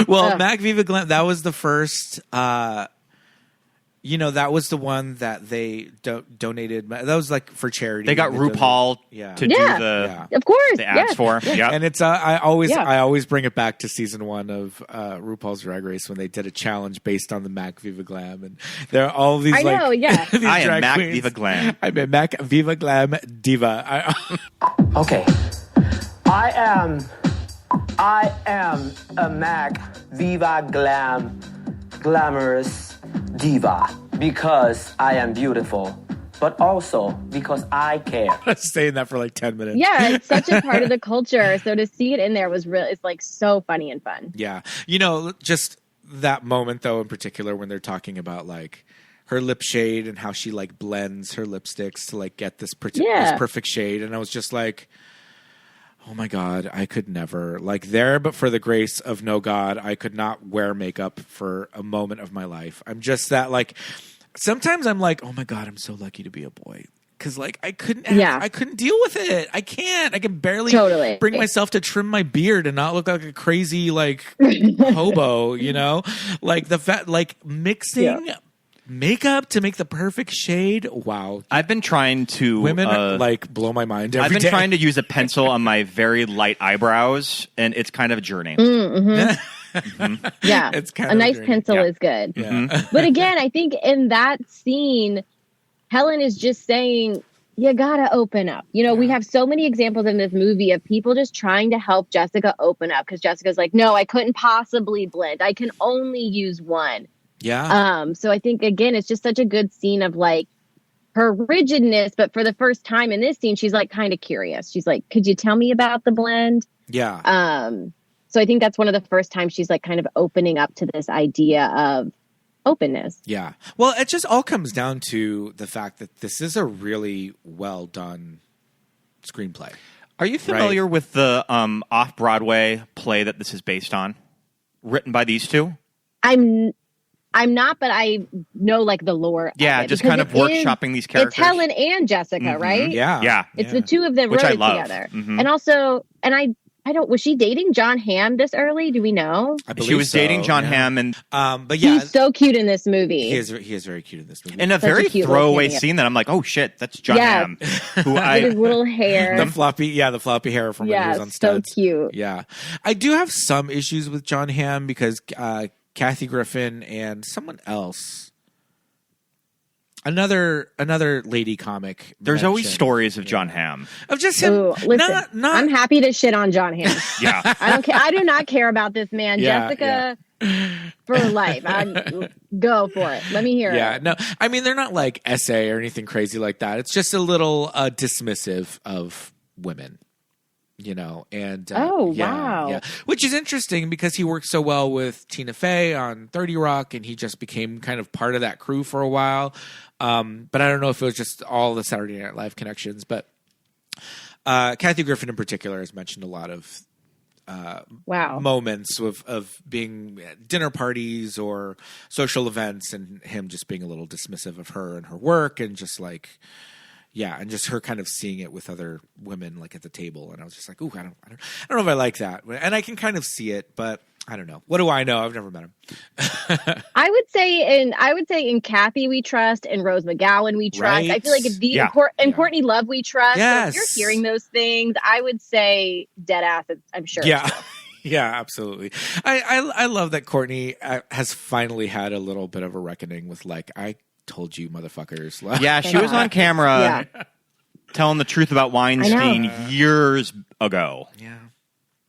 Well, Mac Viva Glam, that was the first, you know, that was the one that they donated. That was like for charity. They got RuPaul to do the of course the ads for. Yeah, and it's I always bring it back to season 1 of RuPaul's Drag Race when they did a challenge based on the Mac Viva Glam, and there are all these these I am drag Mac queens. Viva Glam. I'm a Mac Viva Glam diva. Okay, I am a Mac Viva Glam glamorous diva because I am beautiful, but also because I care. I was saying that for like 10 minutes. Yeah, it's such a part of the culture. So to see it in there was really, it's like so funny and fun. Yeah. You know, just that moment though, in particular, when they're talking about like her lip shade and how she like blends her lipsticks to like get this perfect shade. And I was just like, oh my God, I could never, like there, but for the grace of no God, I could not wear makeup for a moment of my life. I'm just that like, sometimes I'm like, oh my God, I'm so lucky to be a boy. Cause like I couldn't deal with it. I can't. I can barely bring myself to trim my beard and not look like a crazy like hobo, you know? Like the fact, like mixing makeup to make the perfect shade. Wow. I've been trying to women like blow my mind every I've been day. trying to use a pencil on my very light eyebrows, and it's kind of a journey. Yeah, it's kind a of nice pencil is good. But again, I think in that scene, Helen is just saying, you gotta open up. You know, we have so many examples in this movie of people just trying to help Jessica open up, because Jessica's like, no, I couldn't possibly blend. I can only use one. Yeah. So I think, again, it's just such a good scene of like her rigidness, but for the first time in this scene, she's like kind of curious. She's like, could you tell me about the blend? Yeah. So I think that's one of the first times she's like kind of opening up to this idea of openness. Yeah. Well, it just all comes down to the fact that this is a really well done screenplay. Are you familiar with the off-Broadway play that this is based on? Written by these two? I'm not, but I know like the lore. Yeah, of it, just kind of workshopping these characters. It's Helen and Jessica, right? Yeah. It's the two of them Which wrote I it love. together. And also, and I don't, was she dating John Hamm this early? Do we know? I believe she was so, dating John Hamm, and but yeah, he's so cute in this movie. he is very cute in this movie. in a Such a very cute throwaway little scene that I'm like, oh shit, that's John Hamm. Who With his little hair. the floppy hair from when he was on Studs. So cute. Yeah. I do have some issues with John Hamm because Kathy Griffin and someone else, another lady comic. There's always mentioned, stories of John Hamm. of just him. Ooh, listen, not. I'm happy to shit on John Hamm. Yeah. I don't care. I do not care about this man. Yeah, Jessica for life. Go for it. Let me hear it. Yeah, no, I mean they're not like essay or anything crazy like that. It's just a little dismissive of women. You know, and wow. Which is interesting because he worked so well with Tina Fey on 30 Rock, and he just became kind of part of that crew for a while. But I don't know if it was just all the Saturday Night Live connections. But Kathy Griffin in particular has mentioned a lot of moments of being at dinner parties or social events, and him just being a little dismissive of her and her work, and just like. Yeah, and just her kind of seeing it with other women like at the table, and I was just like, "Ooh, I don't know if I like that." And I can kind of see it, but I don't know. What do I know? I've never met him. I would say in Kathy we trust, and Rose McGowan we trust. Right? I feel like and Courtney Love we trust. Yes. So if you're hearing those things, I would say dead ass. I'm sure. Yeah. Yeah, absolutely. I love that Courtney has finally had a little bit of a reckoning with like, I told you motherfuckers. Yeah, she was on camera telling the truth about Weinstein years ago. Yeah.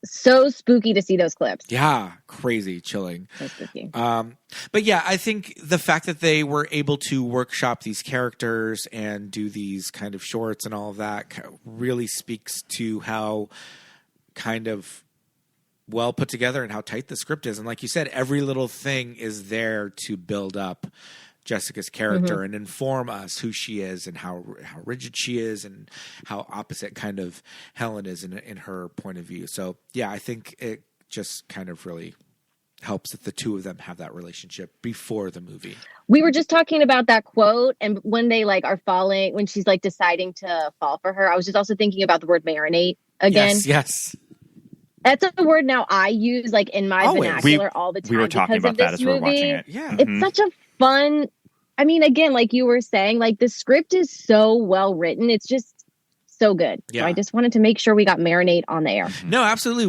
So spooky to see those clips. Yeah, crazy, chilling. So spooky. But yeah, I think the fact that they were able to workshop these characters and do these kind of shorts and all of that really speaks to how kind of well put together and how tight the script is. And like you said, every little thing is there to build up Jessica's character and inform us who she is and how rigid she is and how opposite kind of Helen is in her point of view. So yeah, I think it just kind of really helps that the two of them have that relationship before the movie. We were just talking about that quote, and when they like are falling, when she's like deciding to fall for her, I was just also thinking about the word marinate again. Yes. That's a word now I use like in my vernacular all the time. We were talking about that as we were watching it. Yeah. It's such a fun, I mean, again, like you were saying, like the script is so well written. It's just so good. Yeah. So I just wanted to make sure we got marinate on the air. No, absolutely.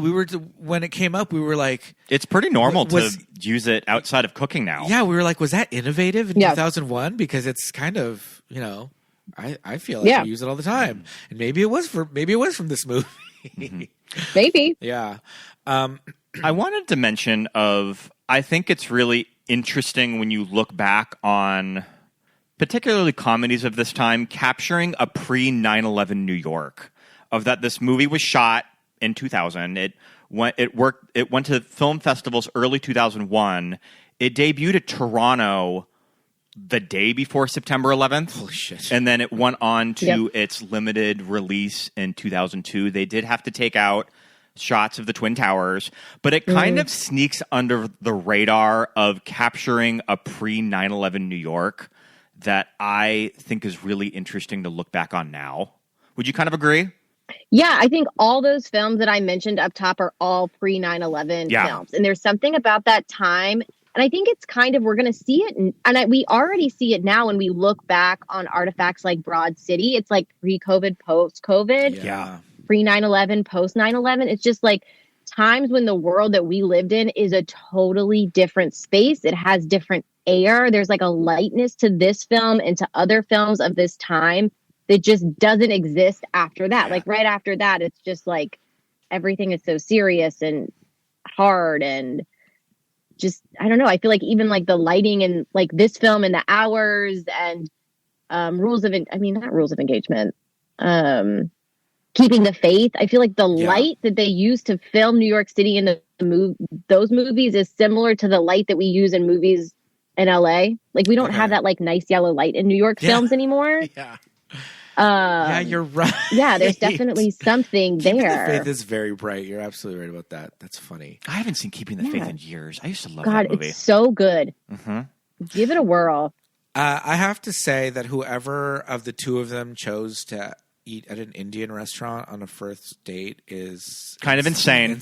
When it came up, we were like, it's pretty normal to use it outside of cooking now. Yeah, we were like, was that innovative in 2001? Because it's kind of, you know, I feel like we use it all the time. And maybe it was from this movie. Maybe. Yeah. I wanted to mention I think it's really interesting when you look back on particularly comedies of this time capturing a pre 9/11 New York, of that this movie was shot in 2000. It went to film festivals early 2001. It debuted at Toronto the day before September 11th. Holy shit. And then it went on to its limited release in 2002. They did have to take out shots of the Twin Towers, but it kind of sneaks under the radar of capturing a pre 9/11 New York that I think is really interesting to look back on now. Would you kind of agree? Yeah, I think all those films that I mentioned up top are all pre 9/11 films. And there's something about that time. And I think it's kind of, we're going to see it. And we already see it now when we look back on artifacts like Broad City. It's like pre-COVID, post-COVID. Yeah. Pre 9/11, post 9/11. It's just like times when the world that we lived in is a totally different space. It has different air. There's like a lightness to this film and to other films of this time that just doesn't exist after that. Like right after that, it's just like everything is so serious and hard and just, I don't know. I feel like even like the lighting and like this film and the hours and not rules of engagement, Keeping the Faith. I feel like the light that they use to film New York City in those movies is similar to the light that we use in movies in LA. Like we don't have that like nice yellow light in New York films anymore. Yeah. Yeah, you're right. Yeah, there's definitely something there. Keeping the Faith is very bright. You're absolutely right about that. That's funny. I haven't seen Keeping the Faith in years. I used to love that movie. It's so good. Give it a whirl. I have to say that whoever of the two of them chose to eat at an Indian restaurant on a first date is kind of insane.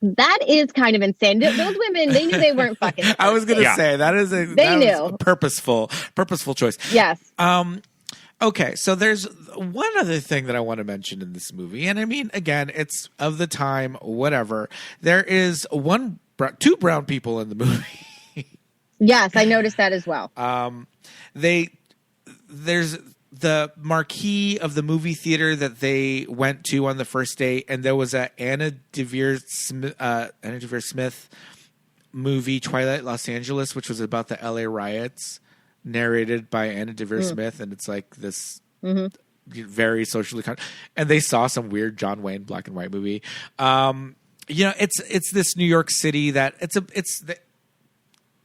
That is kind of insane. Those women, they knew they weren't fucking. I was going to say that is a purposeful choice. Yes. Okay, so there's one other thing that I want to mention in this movie, and I mean, again, it's of the time, whatever. There is two brown people in the movie. Yes, I noticed that as well. There's the marquee of the movie theater that they went to on the first date, and there was a Anna Deavere Smith movie, Twilight Los Angeles, which was about the LA riots, narrated by Anna Deavere Smith, and it's like this very socially and they saw some weird John Wayne black and white movie. It's this New York City that it's the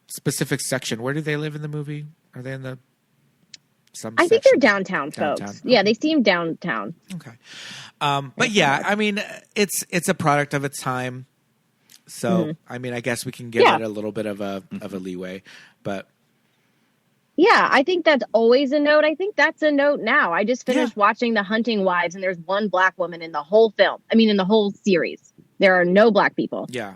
specific section. Where do they live in the movie? Are they in the I think they're downtown folks. Okay. Yeah, they seem downtown. Okay. But yeah, I mean, it's a product of its time. So, I mean, I guess we can give it a little bit of a leeway, but yeah, I think that's always a note. I think that's a note now. I just finished watching The Hunting Wives, and there's one black woman in the whole film. I mean, in the whole series, there are no black people. Yeah.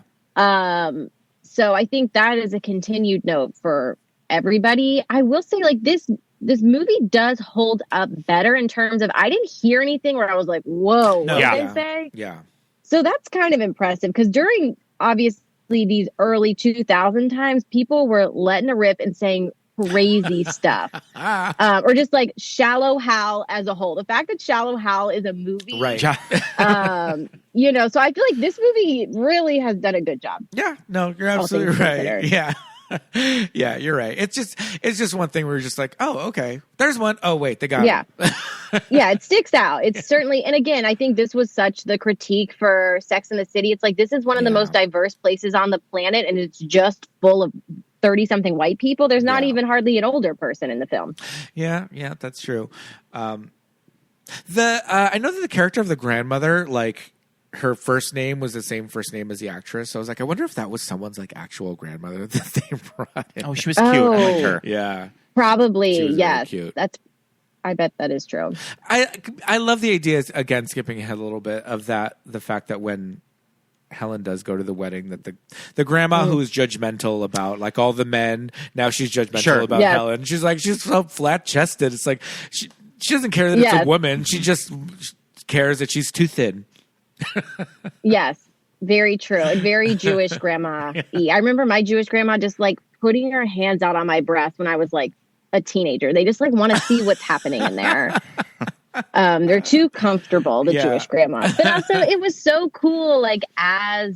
So I think that is a continued note for everybody. I will say, like, this movie does hold up better in terms of I didn't hear anything where I was like, whoa, what did they say? Yeah. So that's kind of impressive because during obviously these early 2000 times, people were letting a rip and saying crazy stuff, or just like Shallow Hal as a whole. The fact that Shallow Hal is a movie, Right. So I feel like this movie really has done a good job. Yeah, no, you're absolutely right. Yeah. Yeah, you're right. It's just one thing where you're just like, oh, okay, there's one. Oh, wait, they got it. Yeah, it sticks out. It's certainly, and again, I think this was such the critique for Sex and the City. It's like, this is one of the most diverse places on the planet, and it's just full of 30-something white people. There's not even hardly an older person in the film. Yeah, that's true. I know that the character of the grandmother, like, her first name was the same first name as the actress. So I was like, I wonder if that was someone's like actual grandmother that they brought in. Oh, she was cute. I liked her. Yeah. Probably, yes. Very cute. I bet that is true. I love the idea, again, skipping ahead a little bit, of the fact that when Helen does go to the wedding, that the grandma who is judgmental about like all the men, now she's judgmental about Helen. She's like, she's so flat chested. It's like she doesn't care that it's a woman. She just cares that she's too thin. Yes, very true. And very Jewish grandma-y. I remember my Jewish grandma just like putting her hands out on my breast when I was like a teenager. They just like want to see what's happening in there. They're too comfortable, the Jewish grandma. But also it was so cool. Like I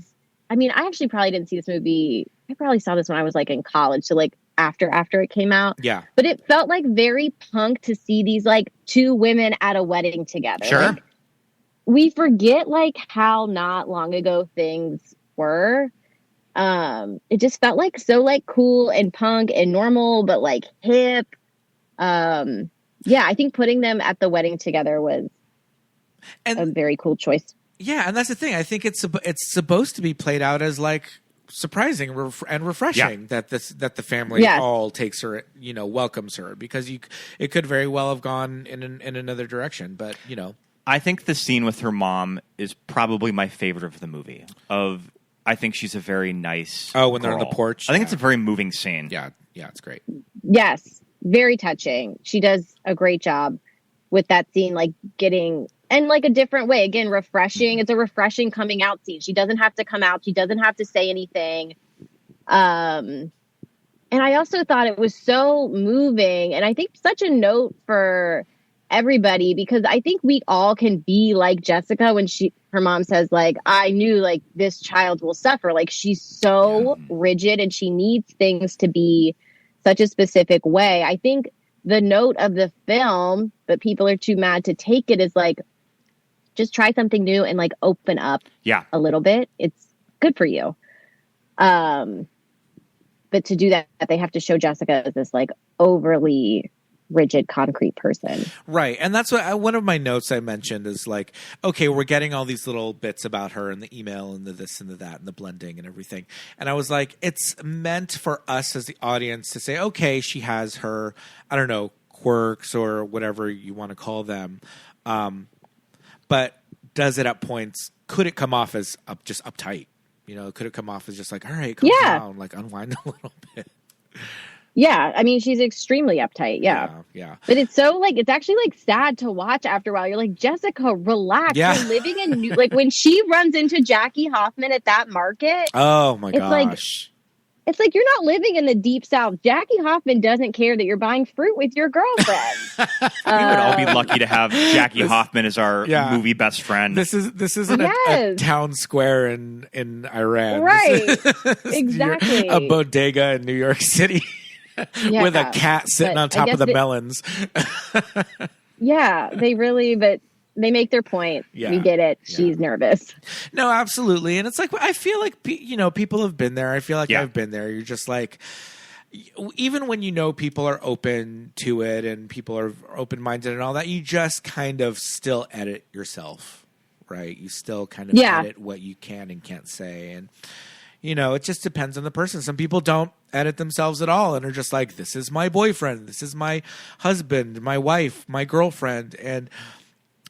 actually probably didn't see this movie. I probably saw this when I was like in college. So like after it came out. Yeah. But it felt like very punk to see these like two women at a wedding together. Sure. Like, we forget like how not long ago things were. It just felt like so like cool and punk and normal, but like hip. I think putting them at the wedding together was a very cool choice. Yeah, and that's the thing. I think it's supposed to be played out as like surprising and refreshing that the family all takes her, welcomes her, because it could very well have gone in another direction, but I think the scene with her mom is probably my favorite of the movie. I think she's a very nice when they're girl. on the porch. I think it's a very moving scene. Yeah, it's great. Yes, very touching. She does a great job with that scene, like getting, and like a different way. Again, refreshing. It's a refreshing coming out scene. She doesn't have to come out. She doesn't have to say anything. And I also thought it was so moving, and I think such a note for everybody, because I think we all can be like Jessica when her mom says like, I knew like this child will suffer. Like she's so rigid and she needs things to be such a specific way. I think the note of the film, but people are too mad to take it, is like, just try something new and like open up a little bit. It's good for you. But to do that, they have to show Jessica as this like overly rigid, concrete person. Right. And that's what one of my notes I mentioned is like, okay, we're getting all these little bits about her in the email and the this and the that and the blending and everything. And I was like, it's meant for us as the audience to say, okay, she has her, I don't know, quirks or whatever you want to call them. But does it at points, could it come off as just uptight? Could it come off as just like, all right, calm down, like unwind a little bit? Yeah, I mean, she's extremely uptight. Yeah. But it's so like, it's actually like sad to watch after a while. You're like, Jessica, relax. Yeah. You're living in like when she runs into Jackie Hoffman at that market. Oh my gosh. It's like, you're not living in the deep South. Jackie Hoffman doesn't care that you're buying fruit with your girlfriend. We would all be lucky to have Jackie Hoffman as our movie best friend. This isn't a town square in Iran. Right. Exactly. A bodega in New York City. With a cat sitting on top of the melons. They make their point. Yeah. We get it. She's nervous. No, absolutely. And it's like, I feel like, people have been there. I feel like I've been there. You're just like, even when people are open to it and people are open-minded and all that, you just kind of still edit yourself, right? You still kind of edit what you can and can't say. And, it just depends on the person. Some people don't edit themselves at all and are just like, this is my boyfriend, this is my husband, my wife, my girlfriend. And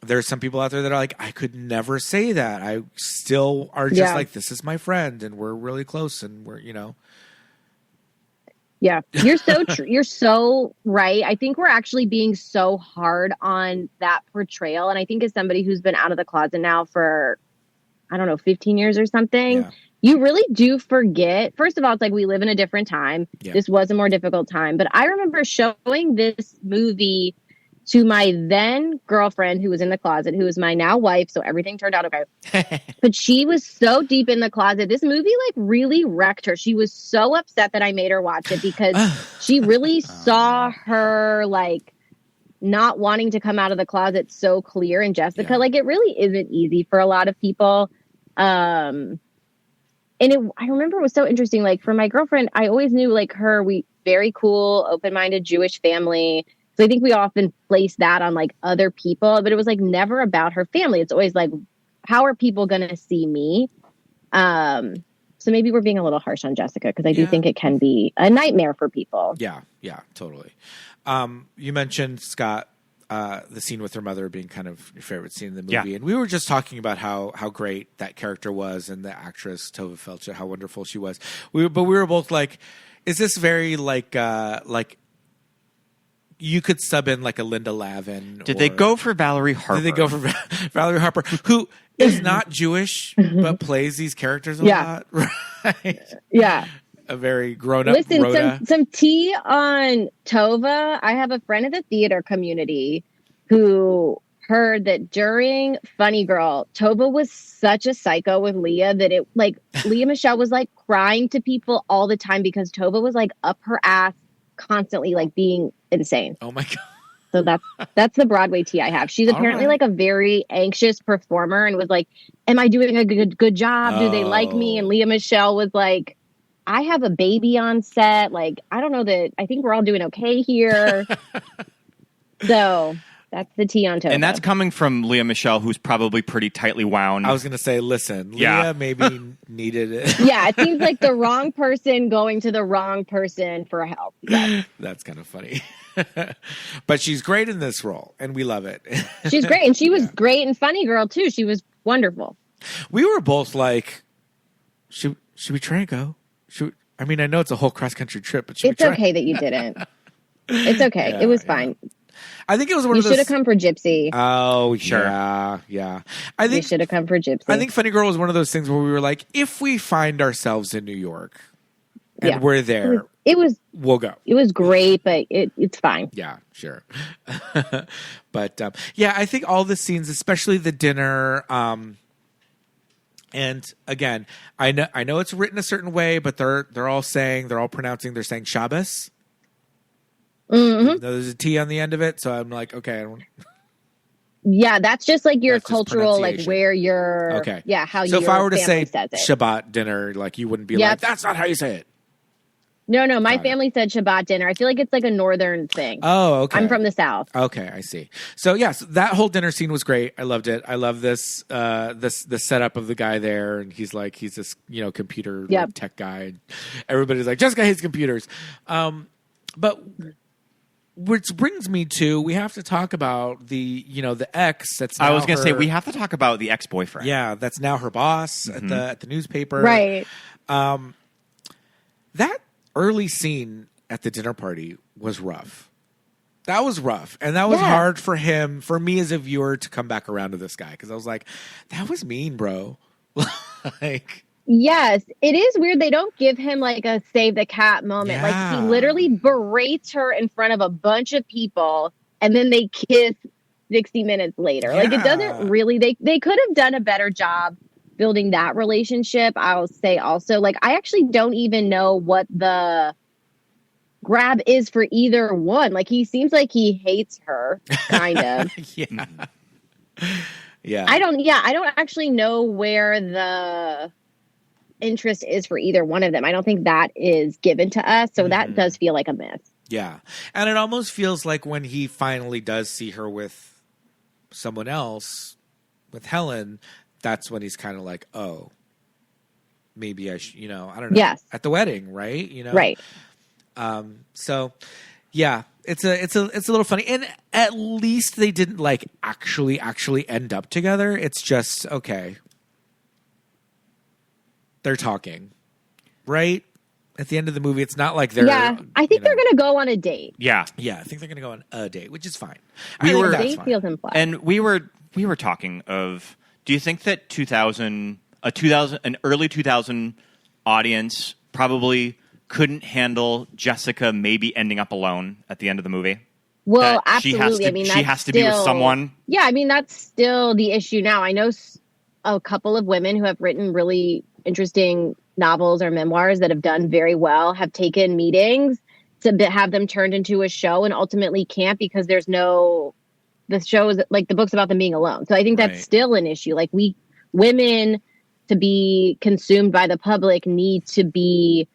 there's some people out there that are like, I could never say that. I still are just like, this is my friend and we're really close and we're, Yeah, you're so you're so right. I think we're actually being so hard on that portrayal. And I think as somebody who's been out of the closet now for I don't know, 15 years or something. Yeah. You really do forget. First of all, it's like we live in a different time. Yeah. This was a more difficult time. But I remember showing this movie to my then girlfriend who was in the closet, who is my now wife. So everything turned out okay. But she was so deep in the closet. This movie like really wrecked her. She was so upset that I made her watch it because she really saw her like not wanting to come out of the closet so clear in Jessica. Yeah. Like it really isn't easy for a lot of people. And I remember it was so interesting. Like for my girlfriend, I always knew like her, we very cool, open-minded Jewish family. So I think we often place that on like other people, but it was like never about her family. It's always like, how are people going to see me? So maybe we're being a little harsh on Jessica because I do think it can be a nightmare for people. Yeah, totally. You mentioned, Scott, the scene with her mother being kind of your favorite scene in the movie. And we were just talking about how great that character was and the actress, Tova Felcher, how wonderful she was. But we were both like, is this very like you could sub in like a Linda Lavin? Did they go for Valerie Harper? Did they go for Valerie Harper, who is not Jewish but plays these characters a lot? Right? Yeah. A very grown up. Listen, Rhoda. some tea on Tova. I have a friend in the theater community who heard that during Funny Girl, Tova was such a psycho with Leah that it like Leah Michelle was like crying to people all the time because Tova was like up her ass constantly, like being insane. Oh my god. So that's the Broadway tea I have. She's apparently like a very anxious performer and was like, am I doing a good job? Do they like me? And Leah Michelle was like, I have a baby on set. Like, I don't know that I think we're all doing okay here. So that's the tea on Tova. And that's coming from Leah Michelle, who's probably pretty tightly wound. I was going to say, listen, Leah maybe needed it. Yeah, it seems like the wrong person going to the wrong person for help. Yes. That's kind of funny. But she's great in this role, and we love it. She's great. And she was great in Funny Girl, too. She was wonderful. We were both like, should we try and go? I mean, I know it's a whole cross-country trip, but it's okay that you didn't. It's okay. Yeah, it was fine. I think it was one you of those... should have come for Gypsy. Oh, sure. Yeah. I think you should have come for Gypsy. I think Funny Girl was one of those things where we were like, if we find ourselves in New York and we're there, we'll go. It was great, but it's fine. Yeah, sure. But I think all the scenes, especially the dinner, and again, I know it's written a certain way, but they're all pronouncing Shabbos. Mm-hmm. There's a T on the end of it, so I'm like, okay. Yeah, that's just like your cultural, like where you're. Okay. Yeah, how you. So if I were to say says it. Shabbat dinner, like you wouldn't be like, that's not how you say it. No, my family said Shabbat dinner. I feel like it's like a northern thing. Oh, okay. I'm from the South. Okay, I see. So yes, that whole dinner scene was great. I loved it. I love this the setup of the guy there, and he's this computer like, tech guy. And everybody's like, Jessica hates computers. But which brings me to, we have to talk about the ex that's now I was going to say, we have to talk about the ex-boyfriend. Yeah, that's now her boss at the newspaper. Right. That early scene at the dinner party was rough. That was rough. And that was hard for me as a viewer to come back around to this guy. Because I was like, that was mean, bro. Like... Yes, it is weird. They don't give him like a save the cat moment. Yeah. Like he literally berates her in front of a bunch of people and then they kiss 60 minutes later. Like it doesn't really, they could have done a better job building that relationship. I'll say also, like, I actually don't even know what the grab is for either one. Like he seems like he hates her, kind of. Yeah. I don't actually know where the interest is for either one of them. I don't think that is given to us. So that does feel like a miss. Yeah. And it almost feels like when he finally does see her with someone else, with Helen, that's when he's kind of like, oh, maybe I should, I don't know. Yes. At the wedding, right? Right. So yeah, it's a little funny. And at least they didn't like actually end up together. It's just, okay, they're talking, right? At the end of the movie, it's not like they're... Yeah, I think they're going to go on a date. Yeah. Yeah, I think they're going to go on a date, which is fine. Date feels implied. And we were talking of Do you think that an early 2000 audience probably couldn't handle Jessica maybe ending up alone at the end of the movie? Well, That absolutely. She has to be with someone. Yeah, I mean, that's still the issue now. I know a couple of women who have written really interesting novels or memoirs that have done very well, have taken meetings to have them turned into a show and ultimately can't because the show is like the book's about them being alone. So I think that's still an issue. Like women to be consumed by the public need to be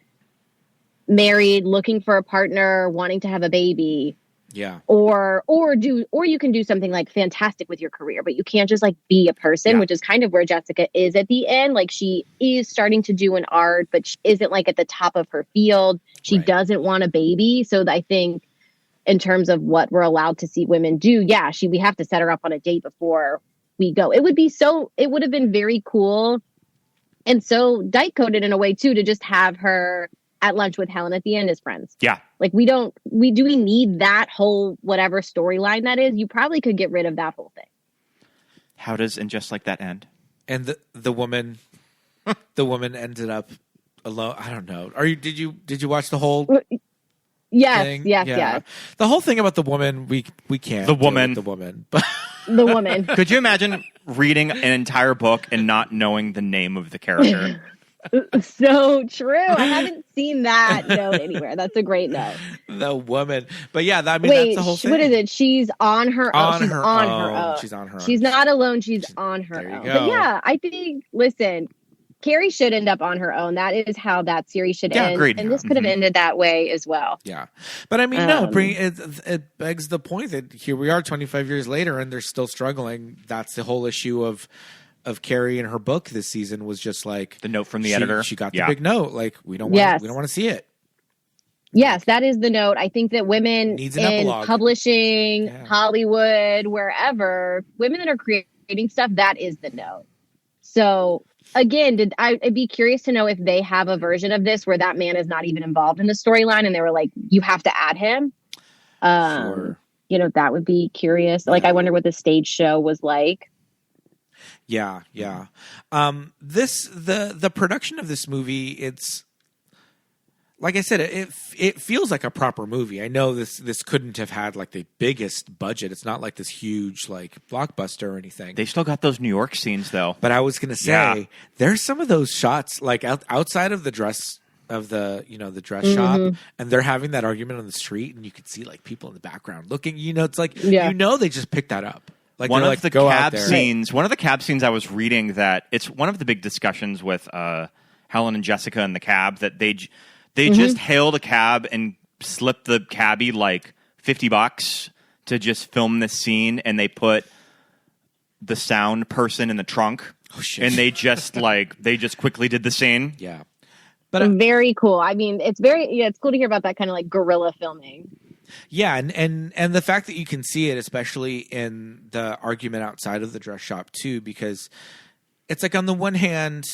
married, looking for a partner, wanting to have a baby. Yeah. Or you can do something like fantastic with your career, but you can't just like be a person, which is kind of where Jessica is at the end. Like she is starting to do an art, but she isn't like at the top of her field. She doesn't want a baby. So I think in terms of what we're allowed to see women do, we have to set her up on a date before we go. It would have been very cool. And so Dyke coded in a way too, to just have her at lunch with Helen at the end as friends. Yeah. Like we need that whole whatever storyline that is. You probably could get rid of that whole thing. How does And Just Like That end? And the woman ended up alone. I don't know. Did you watch the whole thing? Yes. The whole thing about the woman, we can't. The woman. But the woman. Could you imagine reading an entire book and not knowing the name of the character? So true. I haven't seen that note anywhere. That's a great note. The woman. But yeah, that's the whole thing. What is it? She's on her own. She's on her own. She's on her own. She's not alone. She's on her own. But yeah, I think, listen, Carrie should end up on her own. That is how that series should end. Agreed. And this could have ended that way as well. Yeah. But I mean, no, it begs the point that here we are 25 years later and they're still struggling. That's the whole issue of Carrie and her book this season was just like the note from the editor. She got the big note. Like we don't want to see it. Yes, that is the note. I think that women in publishing, Hollywood, wherever, women that are creating stuff, that is the note. So again, I'd be curious to know if they have a version of this where that man is not even involved in the storyline and they were like, you have to add him. Sure. That would be curious. Like, I wonder what the stage show was like. Yeah. The production of this movie, it's like I said, it feels like a proper movie. I know this couldn't have had like the biggest budget. It's not like this huge like blockbuster or anything. They still got those New York scenes though. But I was gonna say there's some of those shots like outside of the dress of the dress shop, and they're having that argument on the street, and you could see like people in the background looking. It's like they just picked that up. Like one of the cab scenes I was reading that it's one of the big discussions with Helen and Jessica in the cab that they just hailed a cab and slipped the cabbie like $50 to just film this scene, and they put the sound person in the trunk. Oh shit! And they just quickly did the scene. Yeah, but very cool. I mean, it's cool to hear about that kind of like guerrilla filming. Yeah, and the fact that you can see it, especially in the argument outside of the dress shop too, because it's like on the one hand,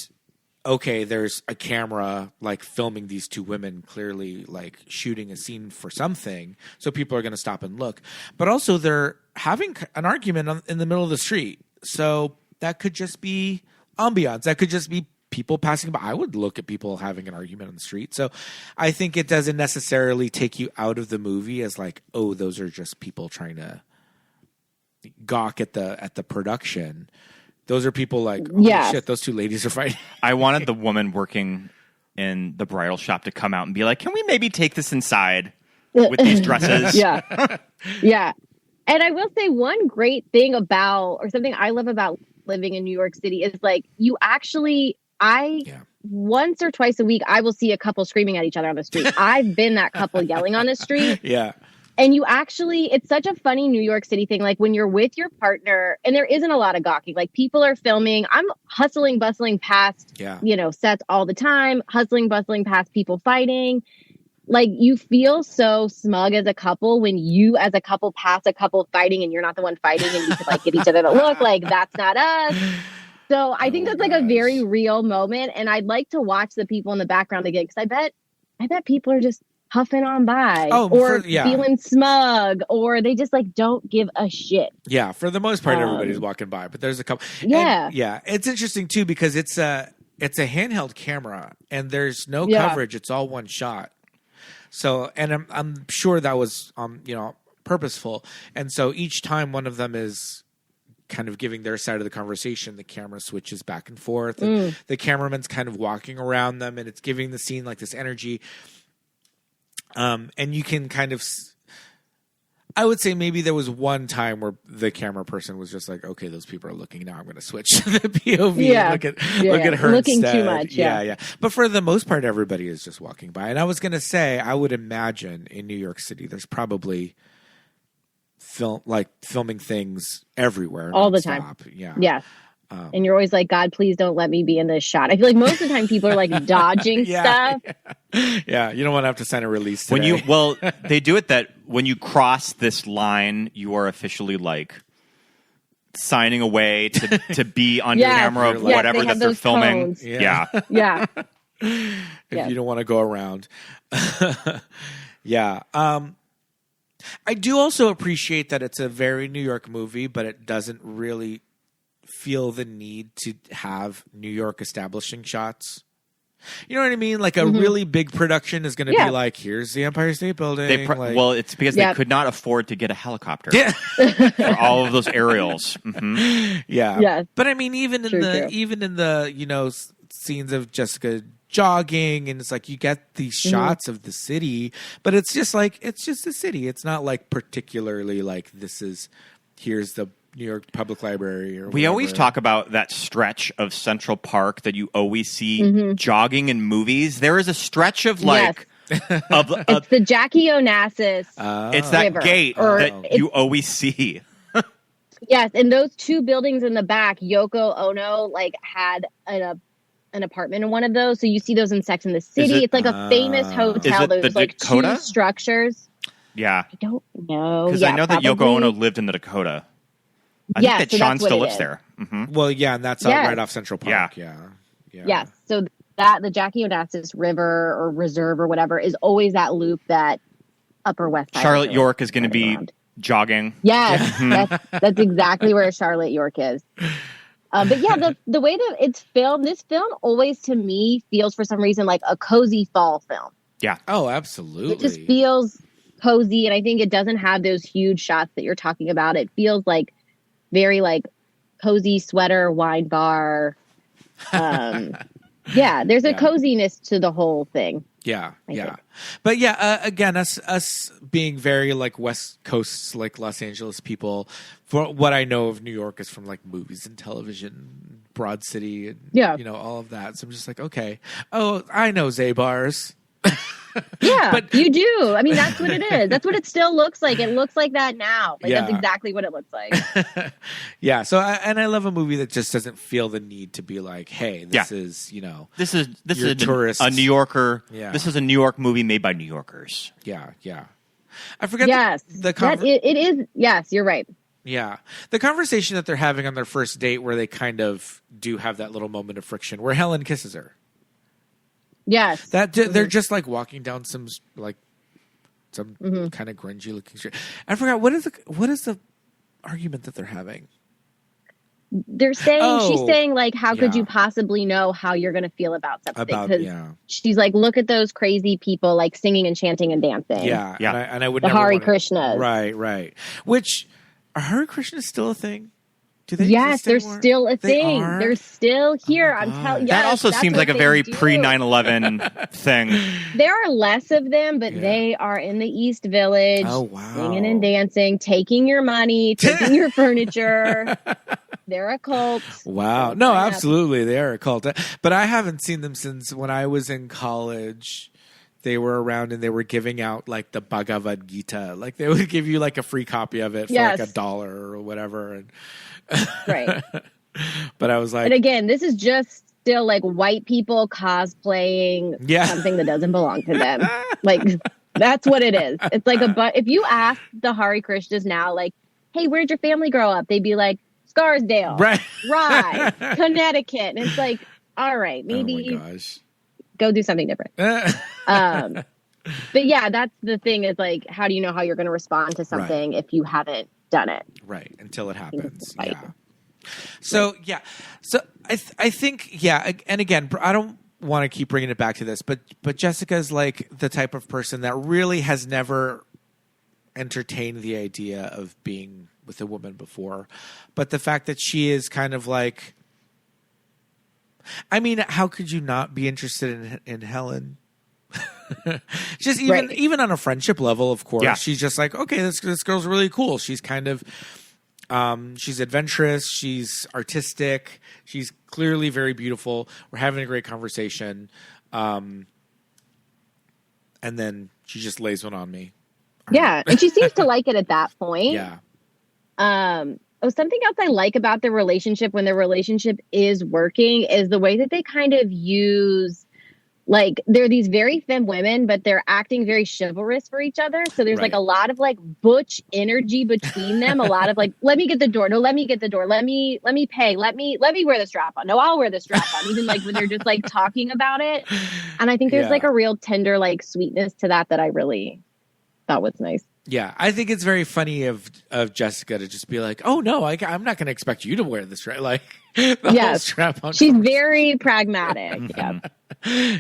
okay, there's a camera like filming these two women clearly like shooting a scene for something, so people are going to stop and look. But also they're having an argument in the middle of the street, so that could just be ambiance. That could just be people passing by. I would look at people having an argument on the street. So I think it doesn't necessarily take you out of the movie as like, oh, those are just people trying to gawk at the production. Those are people like, oh shit, those two ladies are fighting. I wanted the woman working in the bridal shop to come out and be like, can we maybe take this inside with these dresses? Yeah. And I will say one great thing or something I love about living in New York City is like once or twice a week, I will see a couple screaming at each other on the street. I've been that couple yelling on the street. Yeah. And it's such a funny New York City thing. Like when you're with your partner and there isn't a lot of gawking, like people are filming. I'm bustling past, sets all the time, bustling past people fighting. Like you feel so smug as a couple when you as a couple pass a couple fighting and you're not the one fighting and you can like give each other the look like that's not us. So I think that's like a very real moment. And I'd like to watch the people in the background again because I bet people are just huffing on by feeling smug, or they just like don't give a shit. Yeah, for the most part, everybody's walking by, but there's a couple. Yeah, and, yeah, it's interesting too because it's a handheld camera and there's no coverage; it's all one shot. So, and I'm sure that was purposeful, and so each time one of them is kind of giving their side of the conversation, the camera switches back and forth, and the cameraman's kind of walking around them, and it's giving the scene like this energy. And you can kind of, I would say maybe there was one time where the camera person was just like, okay, those people are looking now. I'm going to switch to the POV and look at her looking instead. too much. Yeah. But for the most part, everybody is just walking by. And I was going to say, I would imagine in New York City, there's probably filming things everywhere all the time. Yeah. And you're always like, God, please don't let me be in this shot. I feel like most of the time people are like dodging stuff. Yeah, you don't want to have to sign a release today. They do it that when you cross this line, you are officially like signing away to be under camera of whatever that they're filming. Cones. Yeah. If you don't want to go around. Yeah. I do also appreciate that it's a very New York movie, but it doesn't really feel the need to have New York establishing shots. You know what I mean? Like a really big production is going to be like, here's the Empire State Building. It's because they could not afford to get a helicopter for all of those aerials. Yeah. But I mean, even in the scenes of Jessica jogging, and it's like you get these shots of the city, but it's just a city. It's not like particularly like here's the New York Public Library or whatever. We always talk about that stretch of Central Park that you always see jogging in movies. There is a stretch of like it's the Jackie Onassis it's that river, gate that you always see. Yes, and those two buildings in the back, Yoko Ono like had an apartment in one of those. So you see those in Sex and the City. It's like a famous hotel. There's like Dakota? Two structures. Yeah. I don't know. Because I know that Yoko Ono lived in the Dakota. I think that Sean still lives there. Well, yeah, and that's right off Central Park. Yeah. Yes. So that the Jackie Onassis River or Reserve or whatever is always that loop that Upper West Side. Charlotte York is going to be jogging. Yes, that's exactly where Charlotte York is. But yeah, the way that it's filmed, this film always to me feels for some reason like a cozy fall film. Yeah. Oh, absolutely. It just feels cozy, and I think it doesn't have those huge shots that you're talking about. It feels like very like cozy sweater, wine bar. There's a coziness to the whole thing. Yeah. But again, us being very like West Coast, like Los Angeles people, for what I know of New York is from like movies and television, Broad City, and all of that. So I'm just like, okay, I know Zabar's. Yeah, but you do. I mean, that's what it is. That's what it still looks like. It looks like that now. That's exactly what it looks like. Yeah. So, I love a movie that just doesn't feel the need to be like, hey, this is this is tourists. A New Yorker. Yeah. This is a New York movie made by New Yorkers. Yeah. I forget. Yes, it is. Yes, you're right. Yeah. The conversation that they're having on their first date, where they kind of do have that little moment of friction, where Helen kisses her. Yes, that they're just like walking down some kind of grungy looking street. I forgot what is the argument that they're having. They're saying she's saying like, how could you possibly know how you're going to feel about something? Because she's like, look at those crazy people like singing and chanting and dancing. Yeah. And I would the Hare Krishnas. Right. Which are Hare Krishnas still a thing? Yes, they're still a thing. They're still here. I'm telling you. That also seems like a very pre 9/11 thing. There are less of them, but they are in the East Village, singing and dancing, taking your money, taking your furniture. They're a cult. Wow. No, absolutely. They are a cult. But I haven't seen them since when I was in college. They were around and they were giving out like the Bhagavad Gita. Like they would give you like a free copy of it for like $1 or whatever. And right. But I was like, and again, this is just still like white people cosplaying something that doesn't belong to them. Like that's what it is. It's like if you ask the Hare Krishnas now, like, hey, where'd your family grow up? They'd be like, Scarsdale, Rye, Connecticut. And it's like, all right, maybe go do something different. But yeah, that's the thing is like, how do you know how you're going to respond to something if you haven't done it? Right. Until it happens. Yeah. So, yeah. So I think, yeah. And again, I don't want to keep bringing it back to this, but Jessica's like the type of person that really has never entertained the idea of being with a woman before. But the fact that she is kind of like, I mean, how could you not be interested in Helen? Just even on a friendship level, of course. Yeah. She's just like, okay, this girl's really cool. She's kind of she's adventurous, she's artistic, she's clearly very beautiful. We're having a great conversation. And then she just lays one on me. Yeah, and she seems to like it at that point. Yeah. Something else I like about the relationship when the relationship is working is the way that they kind of use, like, they're these very femme women, but they're acting very chivalrous for each other. So there's like a lot of like butch energy between them. A lot of like, let me get the door. No, let me get the door. Let me pay. Let me wear the strap on. No, I'll wear the strap on. Even like when they're just like talking about it. And I think there's like a real tender like sweetness to that I really thought was nice. Yeah, I think it's very funny of Jessica to just be like, "Oh no, I'm not going to expect you to wear this, right?" Like, the whole strap on. She's very pragmatic.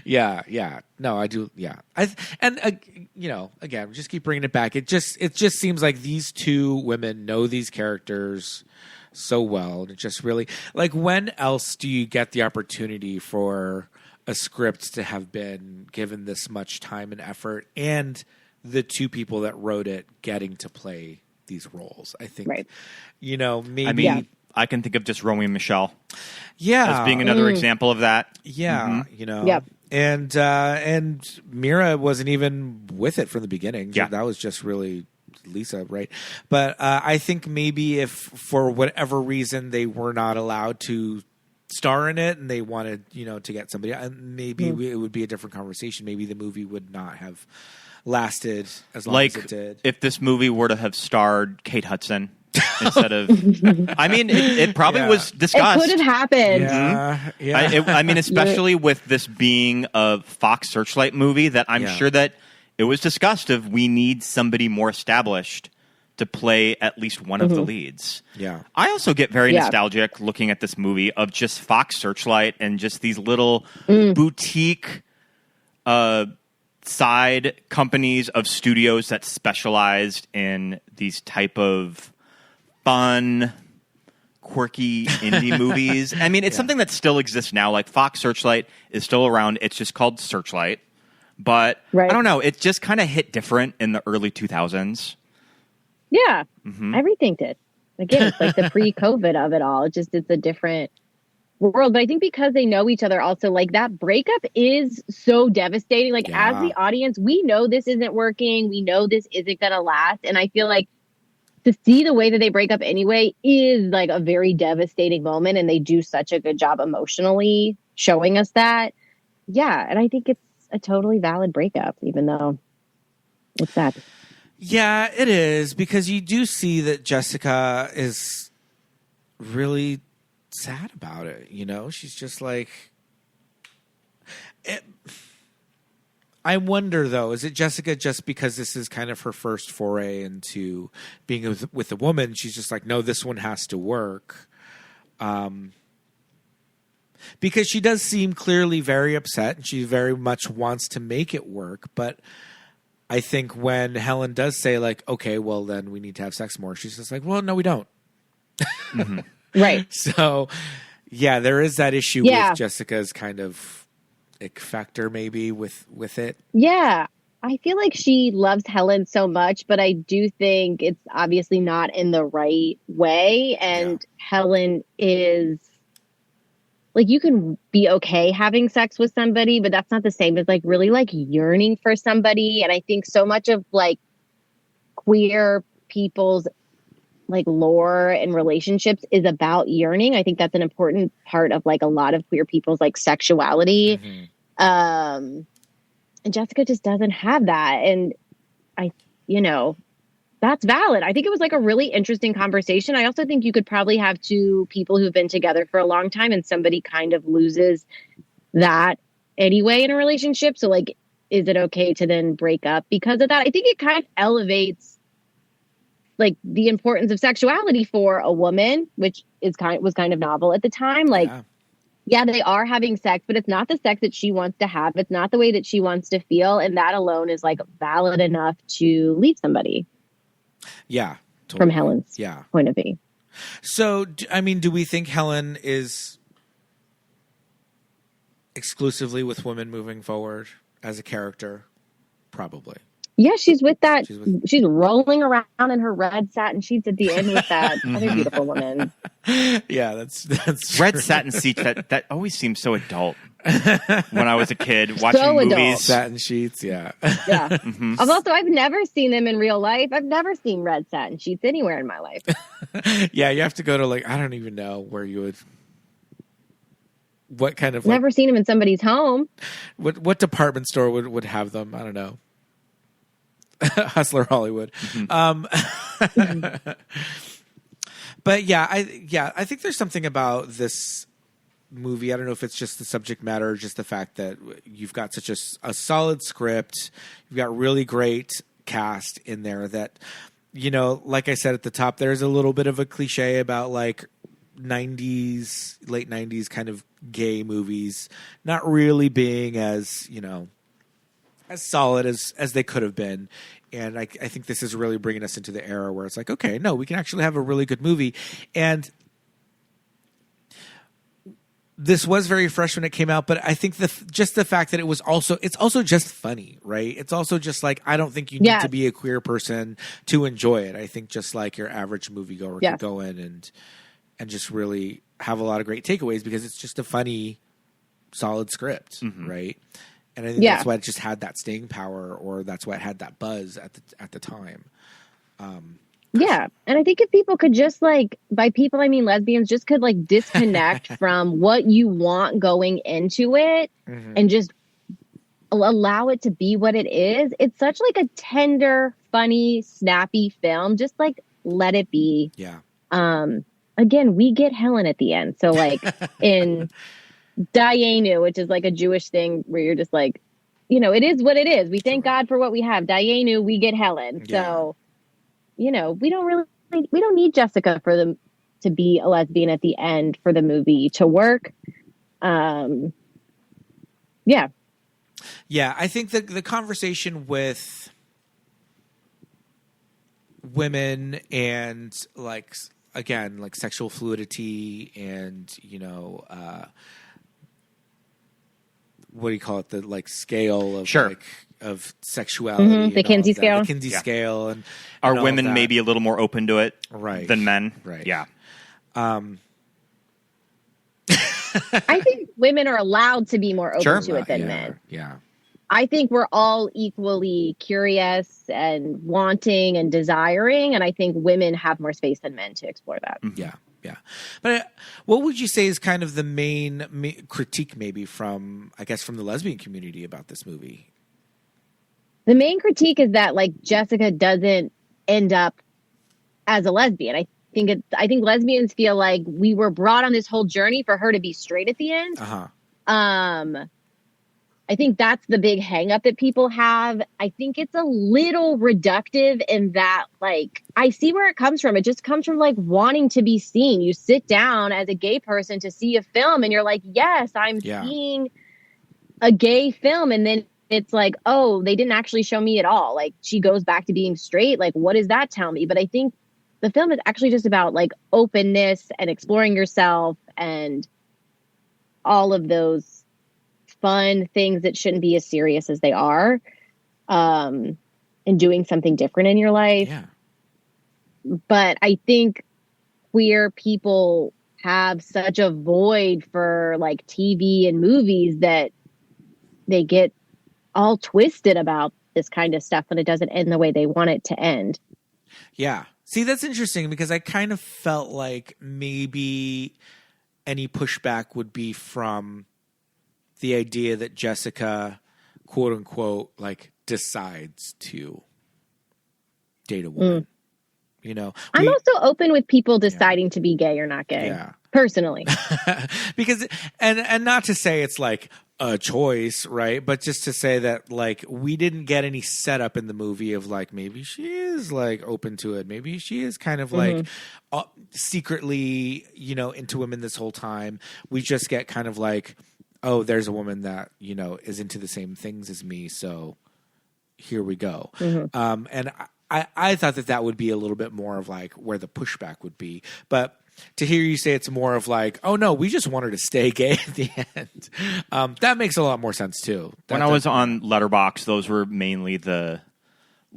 Yeah. No, I do. Yeah, again, just keep bringing it back. It just seems like these two women know these characters so well, and it just really like, when else do you get the opportunity for a script to have been given this much time and effort, and the two people that wrote it getting to play these roles? I think, maybe. I mean, I can think of just Romeo and Michelle. Yeah. As being another example of that. Yeah. And Mira wasn't even with it from the beginning. Yeah. That was just really Lisa, right? But I think maybe if for whatever reason they were not allowed to star in it and they wanted, to get somebody, maybe it would be a different conversation. Maybe the movie would not have lasted as long as it did. If this movie were to have starred Kate Hudson instead of, I mean, it probably was discussed. It could have happened. Yeah. I mean, especially with this being a Fox Searchlight movie, that I'm sure that it was discussed of, we need somebody more established to play at least one of the leads. Yeah. I also get very nostalgic looking at this movie of just Fox Searchlight and just these little boutique side companies of studios that specialized in these type of fun, quirky indie movies. I mean, it's something that still exists now. Like, Fox Searchlight is still around. It's just called Searchlight. But I don't know. It just kind of hit different in the early 2000s. Yeah. Everything did. Again, it's like the pre-COVID of it all. It's a different world. But I think because they know each other also, like, that breakup is so devastating. Like, as the audience, we know this isn't working. We know this isn't going to last. And I feel like to see the way that they break up anyway is like a very devastating moment. And they do such a good job emotionally showing us that. Yeah. And I think it's a totally valid breakup, even though it's sad. Yeah, it is, because you do see that Jessica is really sad about it. She's just like, I wonder though, is it Jessica just because this is kind of her first foray into being with a woman? She's just like, no, this one has to work. Because she does seem clearly very upset and she very much wants to make it work. But I think when Helen does say, like, okay, well, then we need to have sex more, she's just like, well, no, we don't. Right. So, yeah, there is that issue with Jessica's kind of ick factor maybe with it. Yeah. I feel like she loves Helen so much, but I do think it's obviously not in the right way. And Helen is, like, you can be okay having sex with somebody, but that's not the same as like really like yearning for somebody. And I think so much of like queer people's like lore and relationships is about yearning. I think that's an important part of like a lot of queer people's like sexuality. And Jessica just doesn't have that. And that's valid. I think it was like a really interesting conversation. I also think you could probably have two people who've been together for a long time and somebody kind of loses that anyway in a relationship. So like is it okay to then break up because of that? I think it kind of elevates like the importance of sexuality for a woman, which was kind of novel at the time. Like, yeah, they are having sex, but it's not the sex that she wants to have. It's not the way that she wants to feel. And that alone is like valid enough to leave somebody. Yeah. Totally. From Helen's point of view. So, I mean, do we think Helen is exclusively with women moving forward as a character? Probably. Yeah, she's with that. She's rolling around in her red satin sheets at the end with that other beautiful woman. Yeah, that's red true. satin sheets. That always seemed so adult when I was a kid watching So movies. adult. Satin sheets, yeah. Yeah. I've never seen them in real life. I've never seen red satin sheets anywhere in my life. Yeah, you have to go to like I don't even know where you would. What kind of never seen them in somebody's home. What department store would have them? I don't know. Hustler Hollywood. But yeah, I think there's something about this movie. I don't know if it's just the subject matter or just the fact that you've got such a solid script. You've got really great cast in there that, you know, like I said at the top, there's a little bit of a cliche about like late 90s kind of gay movies not really being as, you know, as solid as they could have been. And I think this is really bringing us into the era where it's like, okay, no, we can actually have a really good movie. And this was very fresh when it came out, but I think just the fact that it's also just funny, right? It's also just like, I don't think you need to be a queer person to enjoy it. I think just like your average moviegoer could go in and just really have a lot of great takeaways because it's just a funny, solid script, right? And I think that's why it just had that staying power, or that's why it had that buzz at the time. Yeah. And I think if people could just like, by people, I mean lesbians, just could like disconnect from what you want going into it and just allow it to be what it is. It's such like a tender, funny, snappy film. Just like let it be. Yeah. Again, we get Helen at the end. So like in Dayenu, which is like a Jewish thing where you're just like, you know, it is what it is. We thank God for what we have. Dayenu, we get Helen. Yeah. So, you know, we don't need Jessica for them to be a lesbian at the end for the movie to work. Yeah. Yeah, I think the conversation with women and like, again, like sexual fluidity and, you know, what do you call it? The like scale of like, of sexuality, the Kinsey scale, the Kinsey scale, and are women maybe a little more open to it, than men? Right. Yeah. I think women are allowed to be more open to it than men. Yeah. I think we're all equally curious and wanting and desiring, and I think women have more space than men to explore that. Yeah. Yeah. But what would you say is kind of the main critique maybe from the lesbian community about this movie? The main critique is that like Jessica doesn't end up as a lesbian. I think lesbians feel like we were brought on this whole journey for her to be straight at the end. I think that's the big hang up that people have. I think it's a little reductive in that, like, I see where it comes from. It just comes from, like, wanting to be seen. You sit down as a gay person to see a film, and you're like, yes, I'm seeing a gay film. And then it's like, oh, they didn't actually show me at all. Like, she goes back to being straight. Like, what does that tell me? But I think the film is actually just about, like, openness and exploring yourself and all of those fun things that shouldn't be as serious as they are, and doing something different in your life. Yeah. But I think queer people have such a void for like TV and movies that they get all twisted about this kind of stuff when it doesn't end the way they want it to end. Yeah. See, that's interesting because I kind of felt like maybe any pushback would be from the idea that Jessica, quote unquote, like decides to date a woman. You know, I'm also open with people deciding to be gay or not gay. Yeah. Personally. Because, and not to say it's like, a choice, right? But just to say that, like, we didn't get any setup in the movie of, like, maybe she is, like, open to it. Maybe she is kind of, like, secretly, you know, into women this whole time. We just get kind of like, oh, there's a woman that, you know, is into the same things as me, so here we go. And I thought that would be a little bit more of, like, where the pushback would be. But to hear you say it's more of like, oh no, we just want her to stay gay at the end. That makes a lot more sense too. When I was on Letterboxd, those were mainly the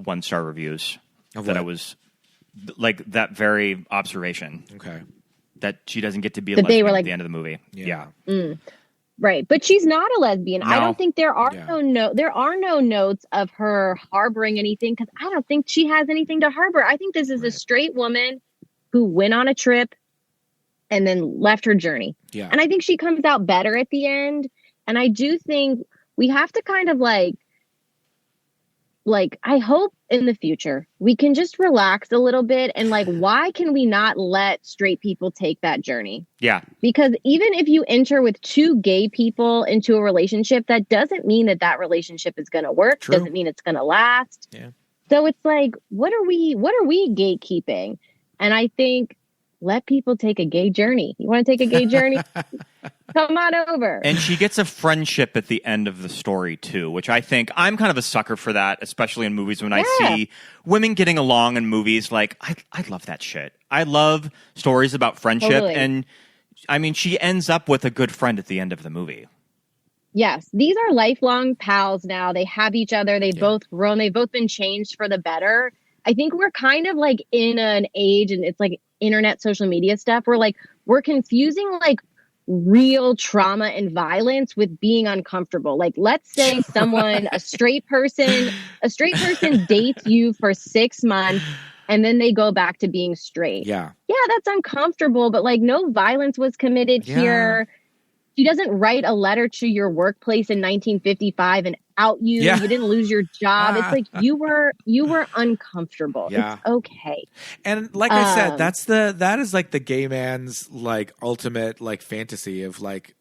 1-star reviews that I was like that very observation. Okay. That she doesn't get to be a That they lesbian were at like- the end of the movie. Yeah. Right. But she's not a lesbian. No. I don't think there are there are no notes of her harboring anything, because I don't think she has anything to harbor. I think this is a straight woman who went on a trip and then left her journey. Yeah. And I think she comes out better at the end. And I do think we have to kind of like I hope in the future we can just relax a little bit and like, why can we not let straight people take that journey? Yeah. Because even if you enter with 2 gay people into a relationship, that doesn't mean that that relationship is going to work. True. Doesn't mean it's going to last. Yeah. So it's like, what are we gatekeeping? And I think, let people take a gay journey. You want to take a gay journey? Come on over. And she gets a friendship at the end of the story too, which I think I'm kind of a sucker for that, especially in movies when I see women getting along in movies. Like, I love that shit. I love stories about friendship. Totally. And I mean, she ends up with a good friend at the end of the movie. Yes, these are lifelong pals now. They have each other. They've both grown. They've both been changed for the better. I think we're kind of like in an age, and it's like internet social media stuff, where like we're confusing like real trauma and violence with being uncomfortable. Like, let's say someone, a straight person dates you for 6 months and then they go back to being straight. Yeah, that's uncomfortable, but like no violence was committed here. She doesn't write a letter to your workplace in 1955 and out you. Yeah. You didn't lose your job. It's like you were uncomfortable. Yeah. It's okay. And like I said, that is like the gay man's like ultimate like fantasy of like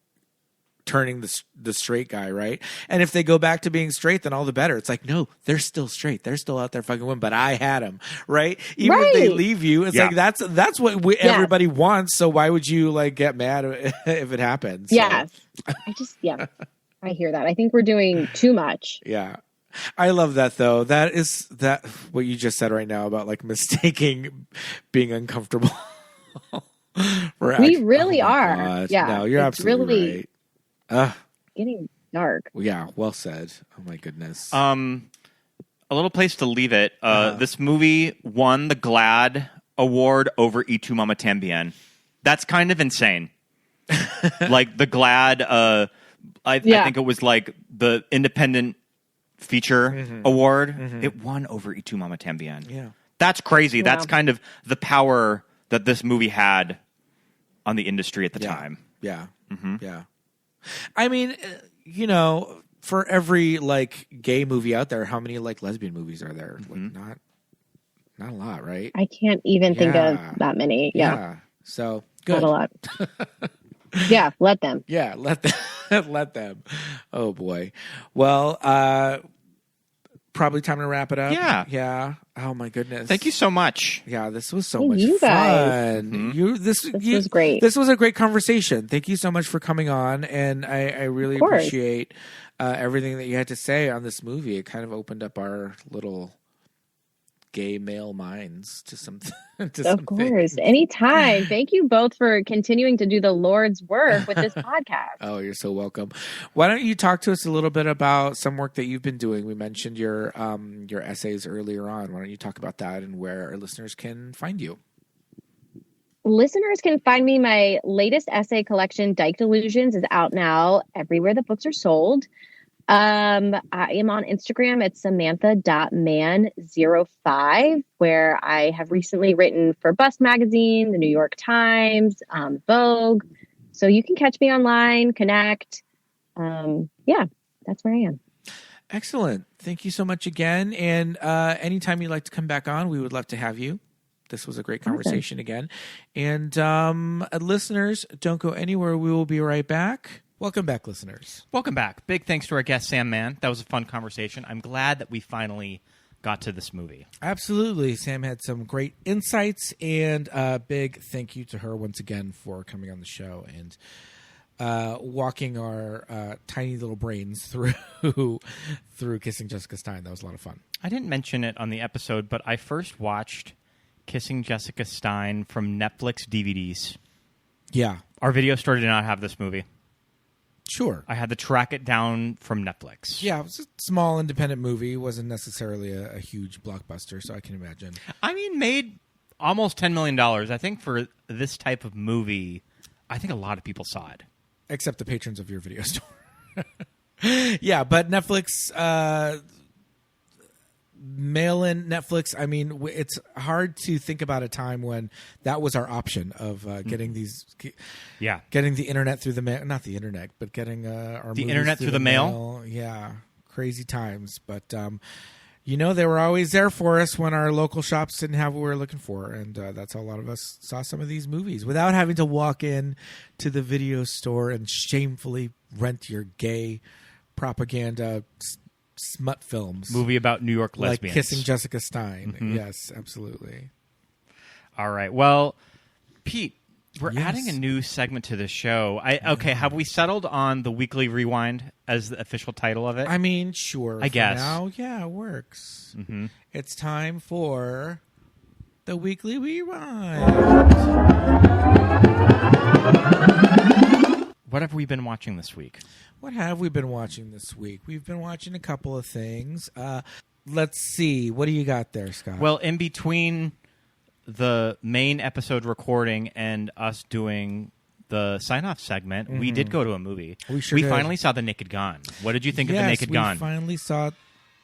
turning the straight guy, right? And if they go back to being straight, then all the better. It's like, no, they're still straight. They're still out there fucking women, but I had them, right? Even if they leave you, it's like that's what everybody wants. So why would you like get mad if it happens? So. Yes. I hear that. I think we're doing too much. Yeah. I love that though. That what you just said right now about like mistaking being uncomfortable. We really are. God. Yeah. No, you're absolutely really right. Getting dark. Yeah, well said. Oh my goodness. A little place to leave it. This movie won the GLAAD award over Y Tu Mama Tambien. That's kind of insane. Like the GLAAD, I think it was like the independent feature award. It won over Y Tu Mama Tambien. Yeah. That's crazy. Wow. That's kind of the power that this movie had on the industry at the time. Yeah. Yeah. I mean, you know, for every like gay movie out there, how many like lesbian movies are there? Like not a lot, right? I can't even think of that many. Yeah. So good. Not a lot. Yeah, let them. Yeah, let them. Let them. Oh boy. Well, probably time to wrap it up. Yeah. Yeah. Oh my goodness. Thank you so much. Yeah, this was so Thank much you guys. fun. This was great. This was a great conversation. Thank you so much for coming on, and I really appreciate everything that you had to say on this movie. It kind of opened up our little gay male minds to something. Of course. Anytime. Thank you both for continuing to do the Lord's work with this podcast. Oh, you're so welcome. Why don't you talk to us a little bit about some work that you've been doing? We mentioned your essays earlier on. Why don't you talk about that and where our listeners can find you? Listeners can find me. My latest essay collection, Dyke Delusions, is out now everywhere the books are sold. I am on Instagram at Samantha.man05, where I have recently written for Bust Magazine, the New York Times, Vogue. So you can catch me online, connect. That's where I am. Excellent. Thank you so much again. And anytime you'd like to come back on, we would love to have you. This was a great conversation again. And listeners, don't go anywhere. We will be right back Welcome back, listeners. Welcome back. Big thanks to our guest, Sam Mann. That was a fun conversation. I'm glad that we finally got to this movie. Absolutely. Sam had some great insights, and a big thank you to her once again for coming on the show and walking our tiny little brains through Kissing Jessica Stein. That was a lot of fun. I didn't mention it on the episode, but I first watched Kissing Jessica Stein from Netflix DVDs. Yeah. Our video store did not have this movie. Sure. I had to track it down from Netflix. Yeah, it was a small independent movie. It wasn't necessarily a huge blockbuster, so I can imagine. I mean, made almost $10 million. I think for this type of movie, I think a lot of people saw it. Except the patrons of your video store. Yeah, but Netflix, mail-in Netflix, I mean, it's hard to think about a time when that was our option of getting these... Yeah. Getting the internet through the mail. Not the internet, but getting our the movies internet through the mail? Yeah, crazy times. But, they were always there for us when our local shops didn't have what we were looking for. And that's how a lot of us saw some of these movies without having to walk in to the video store and shamefully rent your gay propaganda smut films. Movie about New York lesbians. Like Kissing Jessica Stein. Mm-hmm. Yes, absolutely. All right. Well, Pete, we're adding a new segment to the show. Have we settled on the Weekly Rewind as the official title of it? I mean, sure. I guess. Now, yeah, it works. Mm-hmm. It's time for the Weekly Rewind. What have we been watching this week? What have we been watching this week? We've been watching a couple of things. Let's see. What do you got there, Scott? Well, in between the main episode recording and us doing the sign-off segment, we did go to a movie. We did. Finally saw The Naked Gun. What did you think of The Naked Gun? We finally saw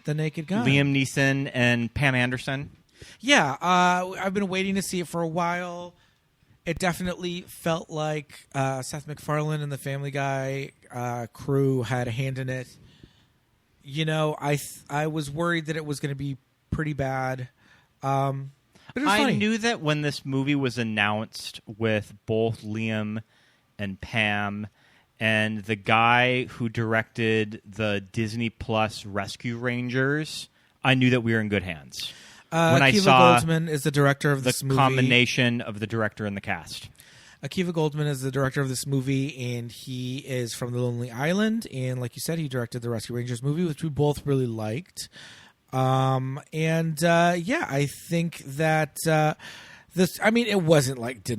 The Naked Gun. Liam Neeson and Pam Anderson. Yeah, I've been waiting to see it for a while. It definitely felt like Seth MacFarlane and the Family Guy crew had a hand in it. You know, I was worried that it was going to be pretty bad. But it was funny. I knew that when this movie was announced with both Liam and Pam and the guy who directed the Disney Plus Rescue Rangers, I knew that we were in good hands. When I Akiva saw Goldsman is the director of this movie. The combination of the director and the cast. Akiva Goldsman is the director of this movie, and he is from The Lonely Island. And like you said, he directed the Rescue Rangers movie, which we both really liked. I think that this. I mean, it wasn't like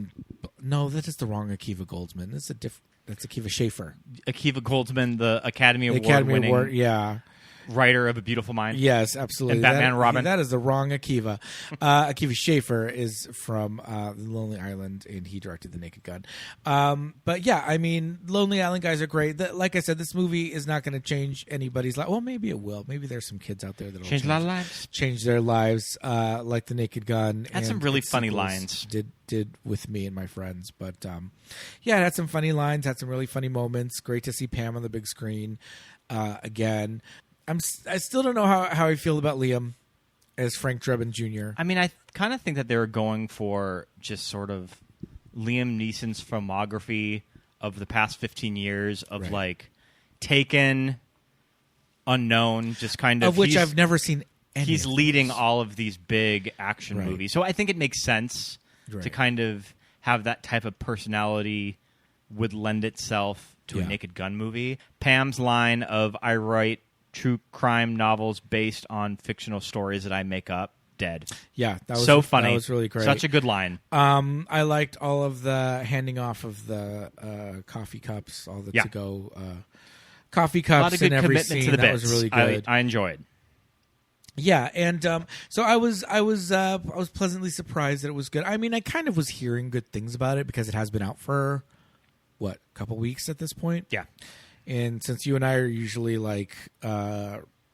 No, that is the wrong Akiva Goldsman. That's Akiva Schaffer. Akiva Goldsman, the Academy Award-winning writer of A Beautiful Mind. Yes, absolutely. And Batman and Robin. That is the wrong Akiva. Akiva Schaffer is from The Lonely Island, and he directed The Naked Gun. But yeah, I mean, Lonely Island guys are great. Like I said, this movie is not going to change anybody's life. Well, maybe it will. Maybe there's some kids out there that will change a lot of lives. Change their lives, like The Naked Gun. Had some really funny lines. Did with me and my friends. But yeah, it had some funny lines, had some really funny moments. Great to see Pam on the big screen again. I still don't know how I feel about Liam as Frank Drebin Jr. I mean, I kind of think that they were going for just sort of Liam Neeson's filmography of the past 15 years of like Taken, Unknown, just kind of... Of which I've never seen any. He's leading all of these big action movies. So I think it makes sense to kind of have that type of personality would lend itself to a Naked Gun movie. Pam's line of, I write true crime novels based on fictional stories that I make up, dead. Yeah, that was so funny. That was really great. Such a good line. I liked all of the handing off of the coffee cups, all the to-go coffee cups. A lot of good in every commitment scene. to the that bits. was really good. I enjoyed. Yeah, and so I was pleasantly surprised that it was good. I mean, I kind of was hearing good things about it because it has been out for a couple weeks at this point. Yeah. And since you and I are usually like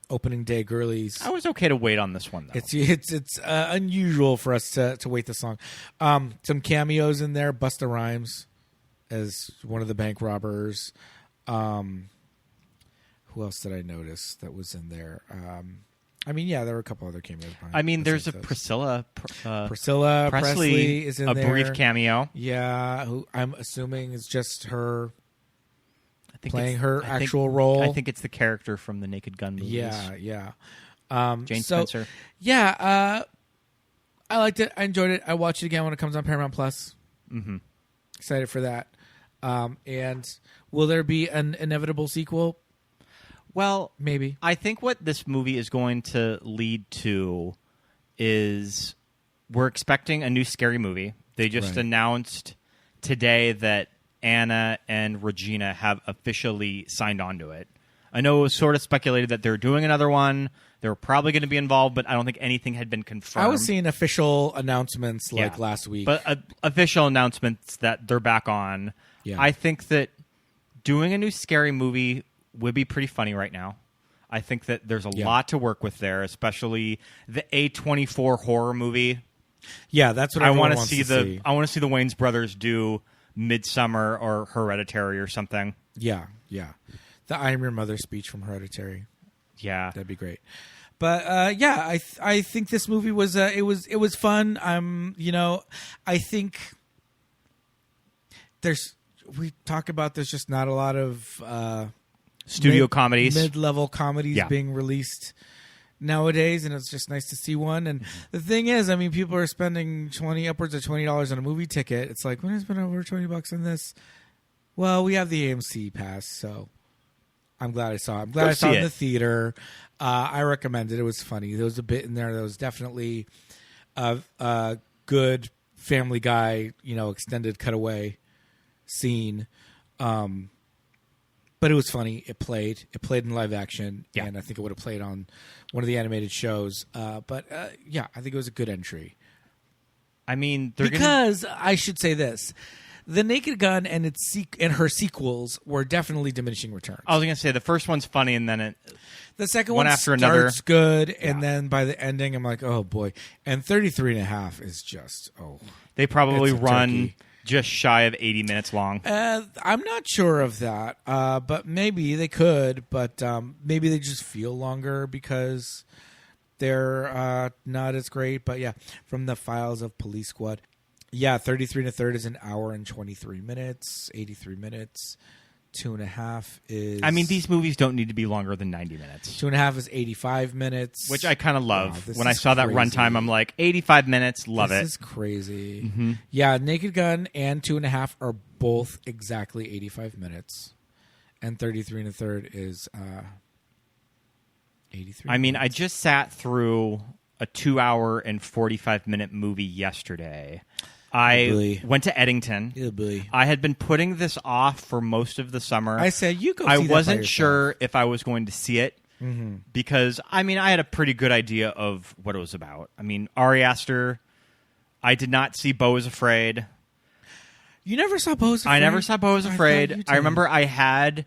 opening day girlies, I was okay to wait on this one though. It's unusual for us to wait this long. Some cameos in there. Busta Rhymes as one of the bank robbers. Who else did I notice that was in there? I mean, yeah, there were a couple other cameos. I mean, there's a Priscilla Presley is in there. A brief cameo. Yeah, who I'm assuming is just her. playing her actual role. I think it's the character from the Naked Gun movies. Yeah. Jane Spencer. Yeah, I liked it. I enjoyed it. I watch it again when it comes on Paramount Plus. Mm-hmm. Excited for that. And will there be an inevitable sequel? Well, maybe. I think what this movie is going to lead to is we're expecting a new scary movie. They just announced today that Anna and Regina have officially signed on to it. I know it was sort of speculated that they're doing another one. They were probably going to be involved, but I don't think anything had been confirmed. I was seeing official announcements last week. But official announcements that they're back on. Yeah. I think that doing a new scary movie would be pretty funny right now. I think that there's a lot to work with there, especially the A24 horror movie. Yeah, that's what I want to see. I want to see the Wayans brothers do Midsummer or Hereditary or something. Yeah. The I Am Your Mother speech from Hereditary. Yeah, that'd be great. But I think this movie was it was fun. I think we talk about there's just not a lot of studio comedies, mid-level comedies being released nowadays, and it's just nice to see one. And the thing is, I mean, people are spending upwards of $20 on a movie ticket. It's like, when I spend over $20 on this? Well, we have the AMC pass, so I'm glad I saw it. I'm glad I saw it in the theater. I recommend it. It was funny. There was a bit in there that was definitely a good Family Guy, extended cutaway scene. But it was funny. It played in live action, and I think it would have played on one of the animated shows. But I think it was a good entry. I mean, I should say this. The Naked Gun and her sequels were definitely diminishing returns. I was going to say the first one's funny, and then the second one after starts another good, and then by the ending, I'm like, oh boy. And 33 and a half is just they probably run turkey. Just shy of 80 minutes long. I'm not sure of that, but maybe they could. But maybe they just feel longer because they're not as great. But yeah, from the files of Police Squad. Yeah, 33 and a third is an hour and 23 minutes. 83 minutes. 2.5 is... I mean, these movies don't need to be longer than 90 minutes. 2.5 is 85 minutes. Which I kind of love. Wow, when I saw that runtime, I'm like, 85 minutes, love it. This is crazy. Mm-hmm. Yeah, Naked Gun and 2.5 are both exactly 85 minutes. And 33 and a third is 83 I mean, minutes. I just sat through a 2-hour and 45-minute movie yesterday. I went to Eddington. I had been putting this off for most of the summer. I said, you go see I that by wasn't sure if I was going to see it because, I mean, I had a pretty good idea of what it was about. I mean, Ari Aster. I did not see Beau is Afraid. You never saw Beau is Afraid? I never saw Beau is Afraid. I remember I had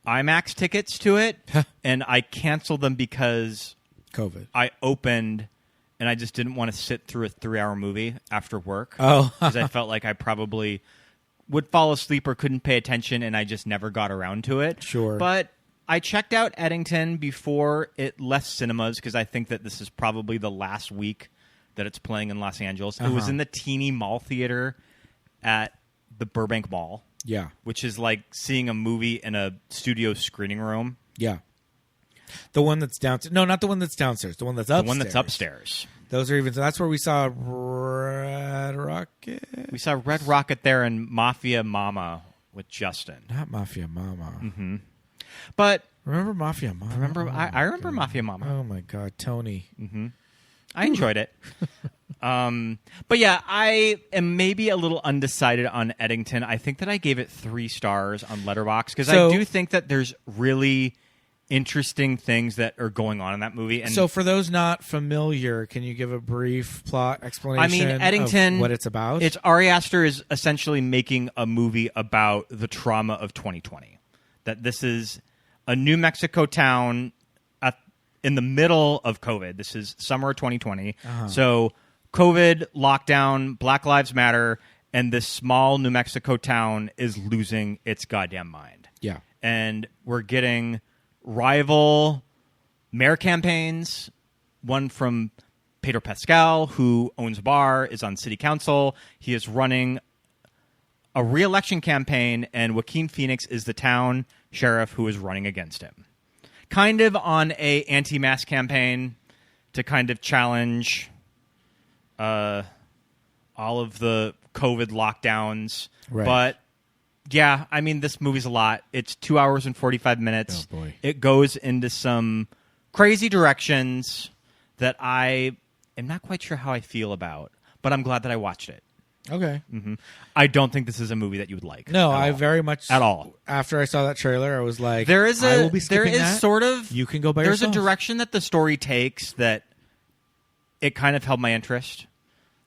IMAX tickets to it, and I canceled them because COVID. I opened... And I just didn't want to sit through a 3-hour movie after work. Oh. Because I felt like I probably would fall asleep or couldn't pay attention, and I just never got around to it. Sure. But I checked out Eddington before it left cinemas, because I think that this is probably the last week that it's playing in Los Angeles. It was in the teeny mall theater at the Burbank Mall. Yeah. Which is like seeing a movie in a studio screening room. Yeah. The one that's downstairs. No, not the one that's downstairs. The one that's upstairs. The one that's upstairs. Those are even. That's where we saw Red Rocket. We saw Red Rocket there and Mafia Mama with Justin. Not Mafia Mama. Mm-hmm. But remember Mafia Mama? I remember Mafia Mama. Oh my God, Tony. Mm-hmm. I enjoyed it. But yeah, I am maybe a little undecided on Eddington. I think that I gave it 3 stars on Letterboxd because I do think that there's really interesting things that are going on in that movie. And so for those not familiar, can you give a brief plot explanation Eddington, of what it's about? It's Ari Aster is essentially making a movie about the trauma of 2020. That this is a New Mexico town in the middle of COVID. This is summer of 2020. So COVID, lockdown, Black Lives Matter, and this small New Mexico town is losing its goddamn mind. Yeah. And we're getting rival mayor campaigns. One from Pedro Pascal, who owns a bar, is on city council. He is running a re-election campaign, and Joaquin Phoenix is the town sheriff who is running against him. Kind of on a anti-mask campaign to kind of challenge all of the COVID lockdowns. Right. But yeah, I mean, this movie's a lot. It's 2 hours and 45 minutes. Oh, boy. It goes into some crazy directions that I am not quite sure how I feel about, but I'm glad that I watched it. Okay. I don't think this is a movie that you would like. No, at I all. very much At all. After I saw that trailer, I was like, There is I will be there skipping is that. sort of You can go by there's yourself. a direction that the story takes that it kind of held my interest.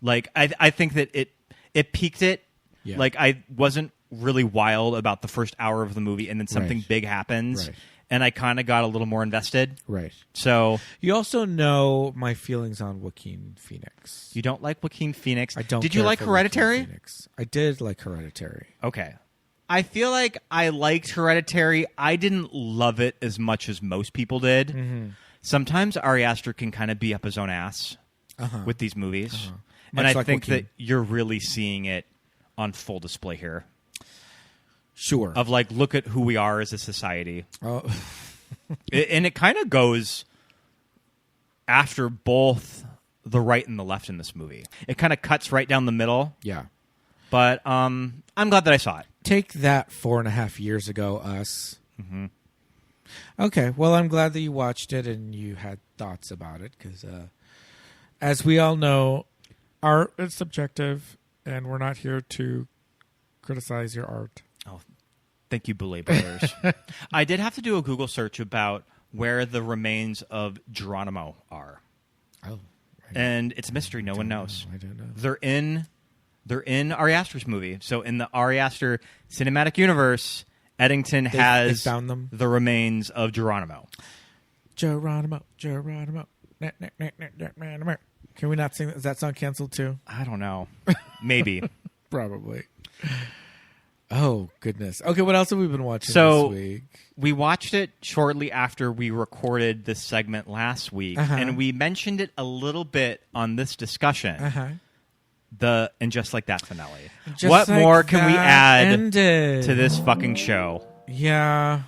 Like I think that it piqued it. Yeah. Like I wasn't really wild about the first hour of the movie, and then something Right. big happens, Right. and I kind of got a little more invested. Right. So You also know my feelings on Joaquin Phoenix. you don't like Joaquin Phoenix? I don't. Did you care like for Hereditary? Joaquin Phoenix. I did like Hereditary. Okay. I feel like I liked Hereditary. I didn't love it as much as most people did. Mm-hmm. Sometimes Ari Aster can kind of be up his own ass with these movies. And Much I like think Joaquin. that you're really seeing it on full display here. Sure. Of like, look at who we are as a society. Oh. And it kind of goes after both the right and the left in this movie. It kind of cuts right down the middle. Yeah. But I'm glad that I saw it. Take that 4.5 years ago, us. Mm-hmm. Okay, well, I'm glad that you watched it and you had thoughts about it because, as we all know, art is subjective, and we're not here to criticize your art. Oh, thank you, Boulay Brothers. I did have to do a Google search about where the remains of Geronimo are. Oh, And it's a mystery. No one knows. I don't know. They're in Ari Aster's movie. So in the Ari Aster cinematic universe, Eddington has they found them? the remains of Geronimo. Geronimo. Can we not sing? Is that song canceled too? I don't know. Maybe. Probably. Oh, goodness. Okay, what else have we been watching So this week? we watched it shortly after we recorded this segment last week, and we mentioned it a little bit on this discussion. The And Just Like That finale. Just what like more can we that add ended. to this fucking show? Yeah.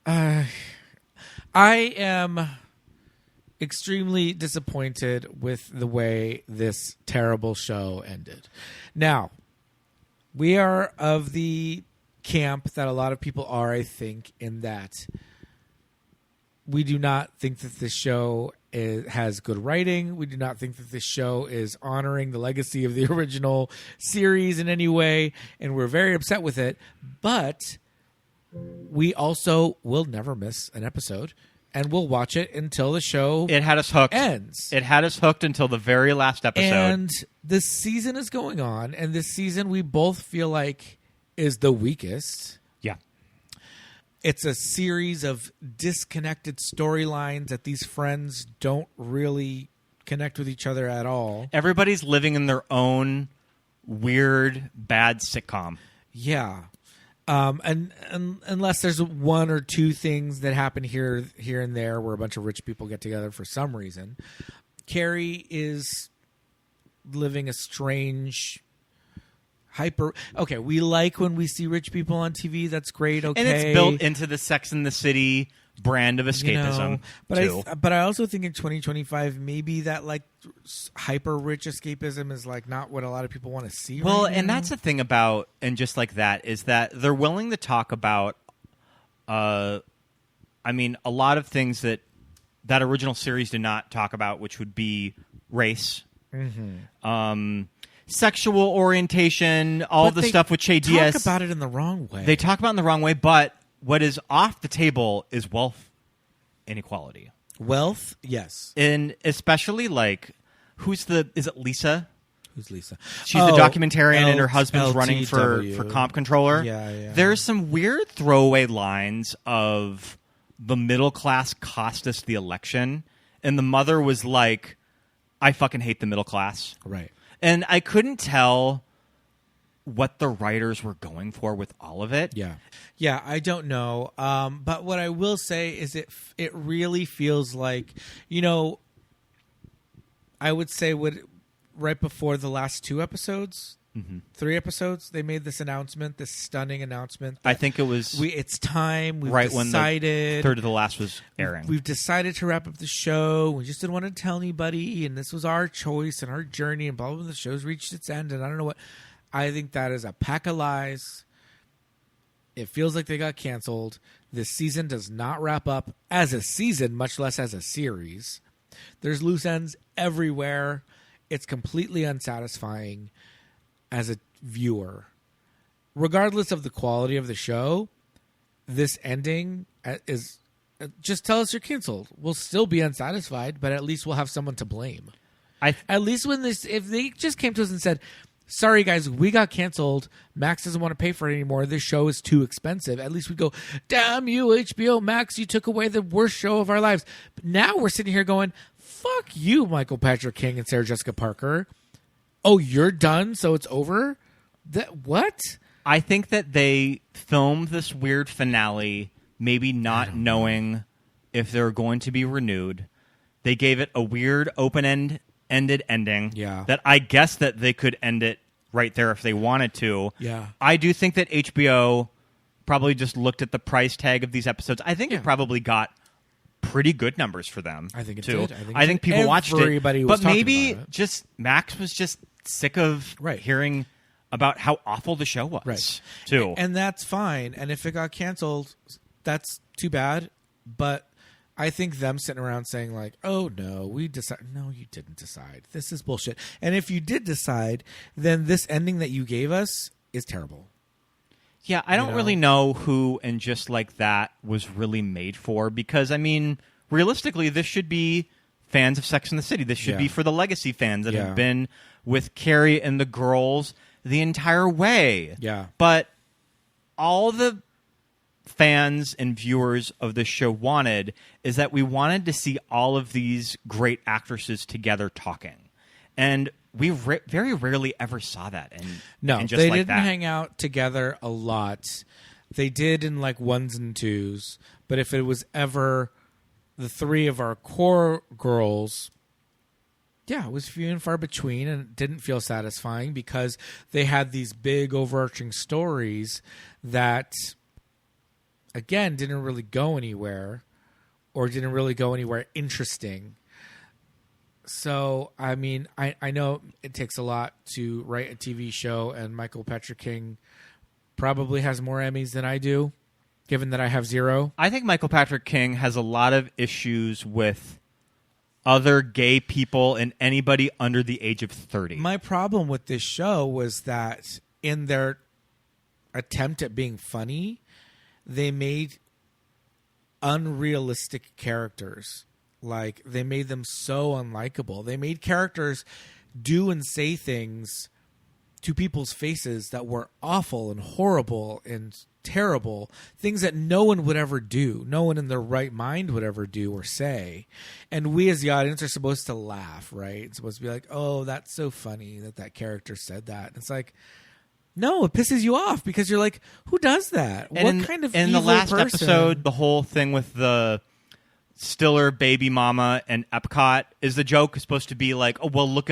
I am extremely disappointed with the way this terrible show ended. Now, we are of the camp that a lot of people are, I think, in that we do not think that this show has good writing. We do not think that this show is honoring the legacy of the original series in any way, and we're very upset with it. But we also will never miss an episode, and we'll watch it until the show It had us hooked. ends. It had us hooked until the very last episode. And this season is going on, and this season we both feel like is the weakest. Yeah. It's a series of disconnected storylines that these friends don't really connect with each other at all. Everybody's living in their own weird, bad sitcom. Yeah. And unless there's one or two things that happen here and there where a bunch of rich people get together for some reason, Carrie is living a strange we like when we see rich people on TV. That's great. Okay. And it's built into the Sex and the City brand of escapism. But I also think in 2025 maybe that like hyper rich escapism is like not what a lot of people want to see. Well, right and now. that's the thing about And Just Like That is that they're willing to talk about a lot of things that original series did not talk about, which would be race, sexual orientation, all the stuff with Che Diaz. Talk about it in the wrong way. They talk about it in the wrong way, but what is off the table is wealth inequality. Wealth, yes. And especially like, is it Lisa? Who's Lisa? She's the documentarian and her husband's running for LTW. comp controller. Yeah. There's some weird throwaway lines of the middle class cost us the election. And the mother was like, I fucking hate the middle class. Right. And I couldn't tell what the writers were going for with all of it. Yeah, I don't know. But what I will say is it really feels like, I would say right before the last two episodes, 3 episodes, they made this announcement, this stunning announcement. I think it was it's time. We've right decided, when the third to the last was airing. We've decided to wrap up the show. We just didn't want to tell anybody, and this was our choice and our journey, and blah, blah, blah. The show's reached its end, and I don't know what. I think that is a pack of lies. It feels like they got canceled. This season does not wrap up as a season, much less as a series. There's loose ends everywhere. It's completely unsatisfying as a viewer. Regardless of the quality of the show, this ending is just tell us you're canceled. We'll still be unsatisfied, but at least we'll have someone to blame. At least if they just came to us and said, sorry guys, we got canceled. Max doesn't want to pay for it anymore. This show is too expensive. At least we go, damn you, HBO Max, you took away the worst show of our lives. But now we're sitting here going, fuck you, Michael Patrick King and Sarah Jessica Parker. Oh, you're done, so it's over? What? I think that they filmed this weird finale, maybe not knowing if they were going to be renewed. They gave it a weird open-ended ending. Yeah. That I guess that they could end it right there if they wanted to. Yeah. I do think that HBO probably just looked at the price tag of these episodes. I think it probably got pretty good numbers for them. I think it too. did. I think people watched it. Everybody was but talking maybe about it. just Max was just sick of hearing about how awful the show was. Too. And that's fine. And if it got canceled, that's too bad. But I think them sitting around saying like, oh no, we decided. No, you didn't decide. This is bullshit. And if you did decide, then this ending that you gave us is terrible. Yeah, I don't really know who and Just Like That was really made for, because, I mean, realistically, this should be fans of Sex and the City. This should be for the legacy fans that have been with Carrie and the girls the entire way. Yeah. But all the fans and viewers of this show wanted is that we wanted to see all of these great actresses together talking. And we very rarely ever saw that. No, Just they Like didn't That. hang out together a lot. They did in like ones and twos. But if it was ever the 3 of our core girls, yeah, it was few and far between, and it didn't feel satisfying because they had these big overarching stories that, again, didn't really go anywhere or didn't really go anywhere interesting. So, I mean, I know it takes a lot to write a TV show, and Michael Patrick King probably has more Emmys than I do, given that I have 0. I think Michael Patrick King has a lot of issues with other gay people and anybody under the age of 30. My problem with this show was that in their attempt at being funny, they made unrealistic characters. Like, they made them so unlikable. They made characters do and say things to people's faces that were awful and horrible and terrible, things that no one would ever do, no one in their right mind would ever do or say. And we as the audience are supposed to laugh, right? It's supposed to be like, oh, that's so funny that character said that. And it's like, no, it pisses you off because you're like, who does that? And what kind of in evil the last person? episode, the whole thing with the Stiller baby mama and Epcot, is the joke supposed to be like, oh, well, look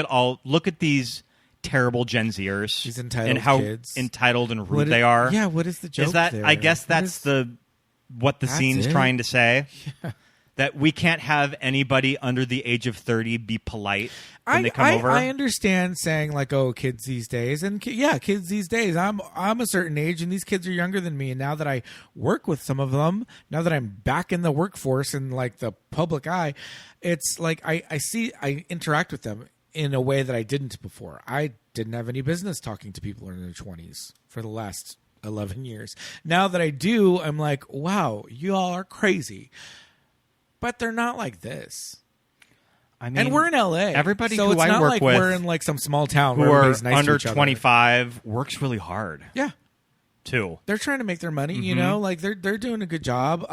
at these terrible Gen Zers, These entitled and how kids. entitled and rude they are. Yeah, what is the joke Is that there? I guess that's what the That's scene's it? trying to say. Yeah. That we can't have anybody under the age of 30 be polite when they come over. I understand saying like, oh, kids these days, and kids these days. I'm a certain age, and these kids are younger than me. And now that I work with some of them, now that I'm back in the workforce and like the public eye, it's like I interact with them in a way that I didn't before. I didn't have any business talking to people in their 20s for the last 11 years. Now that I do, I'm like, wow, you all are crazy. But they're not like this. I mean, and we're in LA. Everybody so who it's I not work like with we're in like some small town who where are everybody's nice under to each other. 25 works really hard. Yeah. Too. They're trying to make their money, you know? Like they're doing a good job.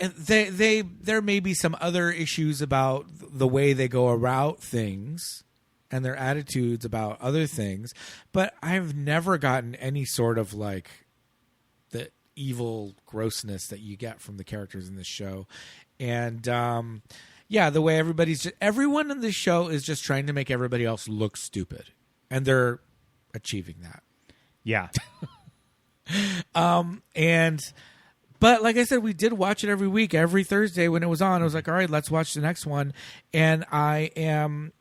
There may be some other issues about the way they go about things and their attitudes about other things, but I've never gotten any sort of like the evil grossness that you get from the characters in this show. And the way everyone in this show is just trying to make everybody else look stupid. and they're achieving that. Yeah. But like I said, we did watch it every week, every Thursday when it was on. I was like, all right, let's watch the next one. And I am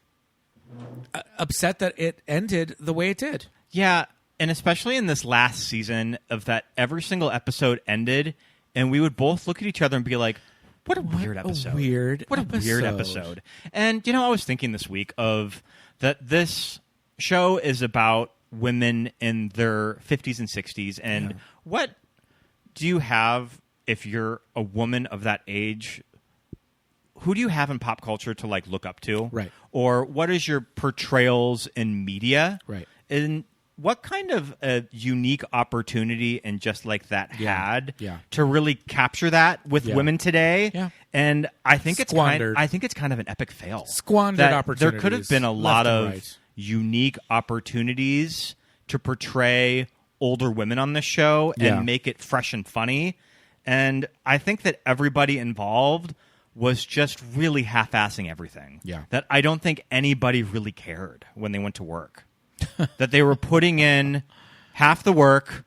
upset that it ended the way it did. Yeah, and especially in this last season of that every single episode ended, and we would both look at each other and be like, what a weird episode. Weird episode. And, I was thinking this week of that this show is about women in their 50s and 60s, and what do you have if you're a woman of that age? Who do you have in pop culture to like look up to? Right. Or what is your portrayals in media? Right. And what kind of a unique opportunity and just like that had to really capture that with women today? Yeah. And I think it's kind of an epic fail. Squandered opportunities. There could have been a lot of right. unique opportunities to portray older women on this show and make it fresh and funny. And I think that everybody involved was just really half-assing everything. Yeah. That I don't think anybody really cared when they went to work. That they were putting in half the work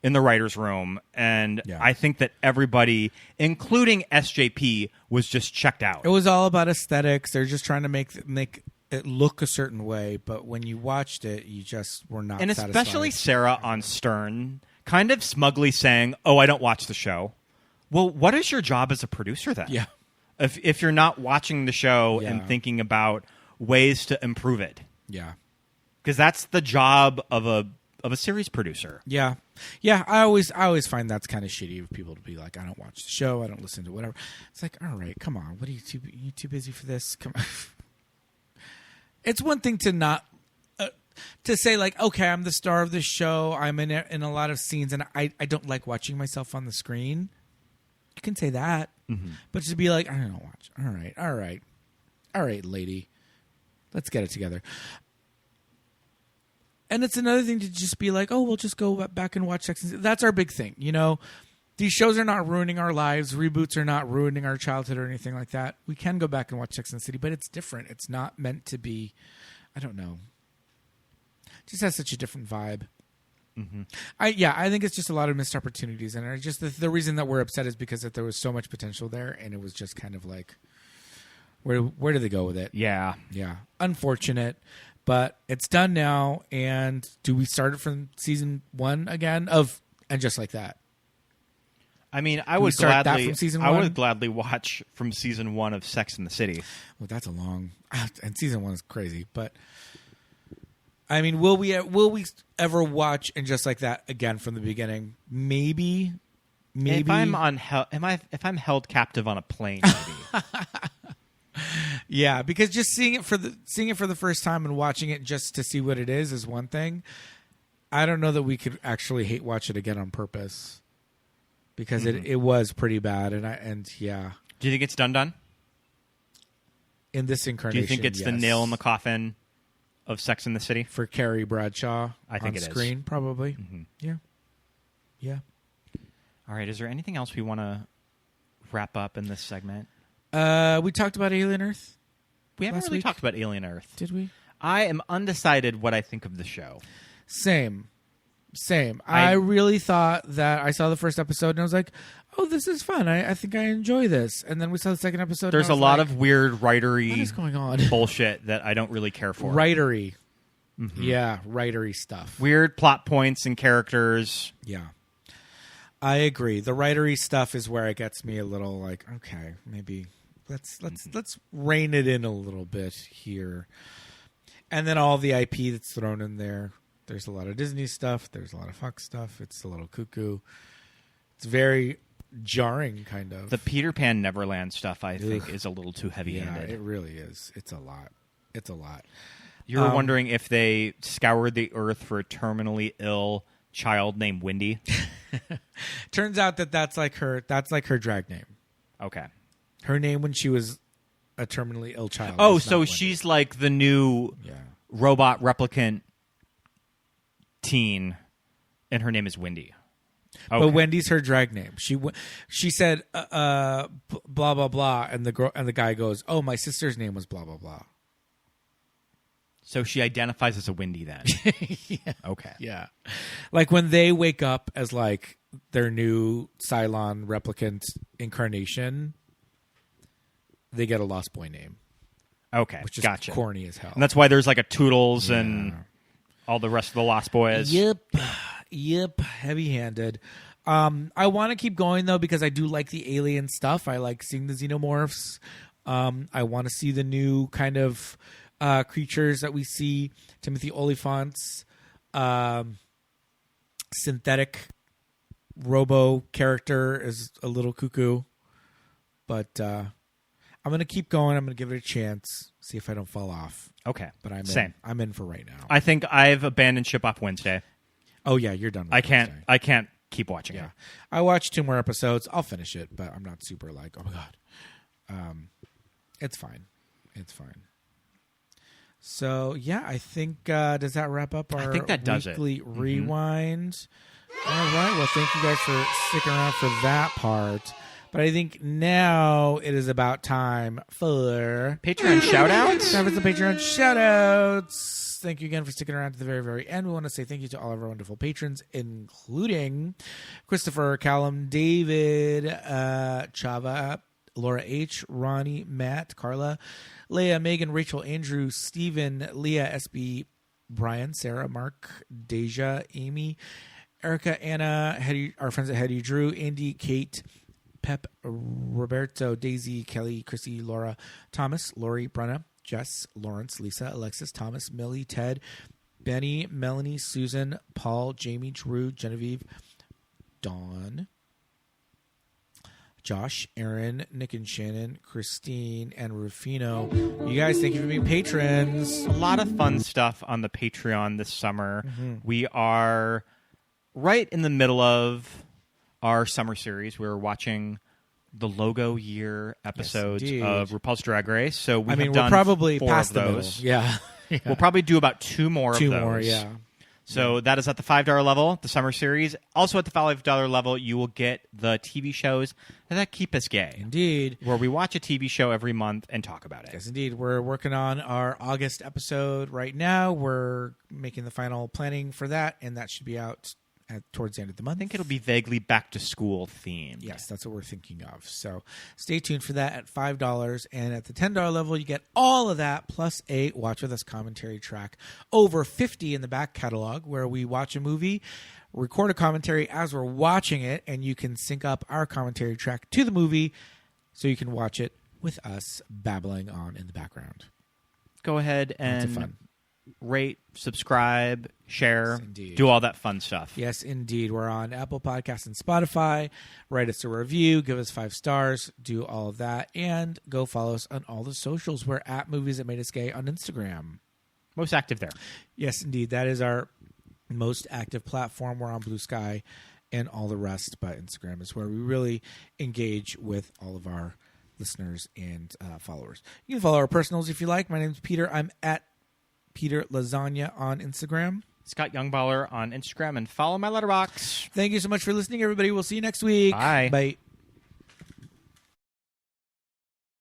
in the writer's room. And I think that everybody, including SJP, was just checked out. It was all about aesthetics. They're just trying to make it look a certain way. But when you watched it, you just were not and satisfied. Especially Sarah on Stern, kind of smugly saying, "Oh, I don't watch the show." Well, what is your job as a producer then? Yeah. If you're not watching the show and thinking about ways to improve it. Yeah. Because that's the job of a series producer. Yeah. Yeah, I always find that's kind of shitty of people to be like, I don't watch the show, I don't listen to whatever. It's like, all right, come on. What are you too busy for this? Come on. It's one thing to not to say like, okay, I'm the star of this show. I'm in a lot of scenes and I don't like watching myself on the screen. You can say that. Mm-hmm. But to be like, I don't watch. All right, lady. Let's get it together. And it's another thing to just be like, oh, we'll just go back and watch Sex and the City. That's our big thing. These shows are not ruining our lives. Reboots are not ruining our childhood or anything like that. We can go back and watch Sex and the City, but it's different. It's not meant to be, I don't know. It just has such a different vibe. Mm-hmm. I think it's just a lot of missed opportunities. And the reason that we're upset is because that there was so much potential there, and it was just kind of like, where did they go with it? Yeah. Yeah. Unfortunate. But it's done now, and do we start it from season 1 again? And just like that. I mean, I Do we would start that gladly. from season I 1? would gladly watch from season 1 of Sex and the City. Well, that's a long, and season 1 is crazy. But I mean, will we ever watch and just like that again from the beginning? Maybe. If I'm held captive on a plane, maybe. Yeah, because just seeing it for the first time and watching it just to see what it is one thing. I don't know that we could actually hate watch it again on purpose, because it was pretty bad. And do you think it's done? In this incarnation, do you think it's the nail in the coffin of Sex and the City for Carrie Bradshaw? I think on it screen, is. probably. Mm-hmm. Yeah. All right. Is there anything else we want to wrap up in this segment? We talked about Alien Earth. We haven't really talked about Alien Earth. Did we? I am undecided what I think of the show. Same. I really thought that I saw the first episode and I was like, oh, this is fun. I think I enjoy this. And then we saw the second episode. There's a lot of weird writery what is going on? bullshit that I don't really care for. Writery. Mm-hmm. Yeah, writery stuff. Weird plot points and characters. Yeah. I agree. The writery stuff is where it gets me a little like, okay, maybe let's rein it in a little bit here. And then all the IP that's thrown in there. There's a lot of Disney stuff. There's a lot of Fox stuff. It's a little cuckoo. It's very jarring, kind of. The Peter Pan Neverland stuff, I think, is a little too heavy-handed. Yeah, it really is. It's a lot. You were wondering if they scoured the earth for a terminally ill child named Wendy. Turns out that's like her drag name. Okay. Her name when she was a terminally ill child. Oh, so she's like the new robot replicant teen, and her name is Wendy. Okay. But Wendy's her drag name. She said blah blah blah, and the guy goes, "Oh, my sister's name was blah blah blah." So she identifies as a Wendy then. Yeah. Okay. Yeah. Like when they wake up as like their new Cylon replicant incarnation, they get a Lost Boy name. Okay. Which is gotcha. corny as hell. And that's why there's like a Toodles and all the rest of the Lost Boys. Yep. Heavy-handed. I want to keep going though because I do like the alien stuff. I like seeing the xenomorphs. I want to see the new kind of creatures that we see. Timothy Olyphant's synthetic robo character is a little cuckoo, but I'm going to keep going. I'm going to give it a chance. See if I don't fall off. Okay. But Same. I'm in for right now. I think I've abandoned ship off Wednesday. Oh yeah, you're done with I Wednesday. can't keep watching it. I watched 2 more episodes. I'll finish it, but I'm not super like, oh my god. It's fine. So yeah, I think does that wrap up our I think that does weekly rewind? All right. Well, thank you guys for sticking around for that part. But I think now it is about time for Patreon shoutouts. Time for some Patreon shoutouts. Thank you again for sticking around to the very, very end. We want to say thank you to all of our wonderful patrons, including Christopher, Callum, David, Chava, Laura H., Ronnie, Matt, Carla, Leah, Megan, Rachel, Andrew, Stephen, Leah, SB, Brian, Sarah, Mark, Deja, Amy, Erica, Anna, our friends at Hetty, Drew, Andy, Kate, Pep, Roberto, Daisy, Kelly, Chrissy, Laura, Thomas, Lori, Brenna, Jess, Lawrence, Lisa, Alexis, Thomas, Millie, Ted, Benny, Melanie, Susan, Paul, Jamie, Drew, Genevieve, Dawn, Josh, Aaron, Nick and Shannon, Christine, and Rufino. You guys, thank you for being patrons. A lot of fun stuff on the Patreon this summer. We are right in the middle of our summer series. We're watching the logo year episodes of RuPaul's Drag Race. So we're probably 4 past of the those. middle. Yeah. We'll probably do about 2 more of those. 2 more, yeah. So that is at the $5 level, the summer series. Also at the $5 level, you will get the TV shows that keep us gay. Indeed. Where we watch a TV show every month and talk about it. Yes, indeed. We're working on our August episode right now. We're making the final planning for that, and that should be out towards the end of the month. I think it'll be vaguely back to school themed. Yes, that's what we're thinking of. So stay tuned for that at $5. And at the $10 level, you get all of that plus a Watch With Us commentary track. Over 50 in the back catalog where we watch a movie, record a commentary as we're watching it, and you can sync up our commentary track to the movie so you can watch it with us babbling on in the background. Go ahead and rate, subscribe, share, Yes, do all that fun stuff. Yes, indeed. We're on Apple Podcasts and Spotify. Write us a review, give us 5 stars, do all of that, and go follow us on all the socials. We're at Movies That Made Us Gay on Instagram. Most active there. Yes, indeed. That is our most active platform. We're on Blue Sky and all the rest, but Instagram is where we really engage with all of our listeners and followers. You can follow our personals if you like. My name's Peter. I'm at Peter Lasagna on Instagram. Scott Youngballer on Instagram, and follow my letterbox. Thank you so much for listening, everybody. We'll see you next week. Bye. Bye.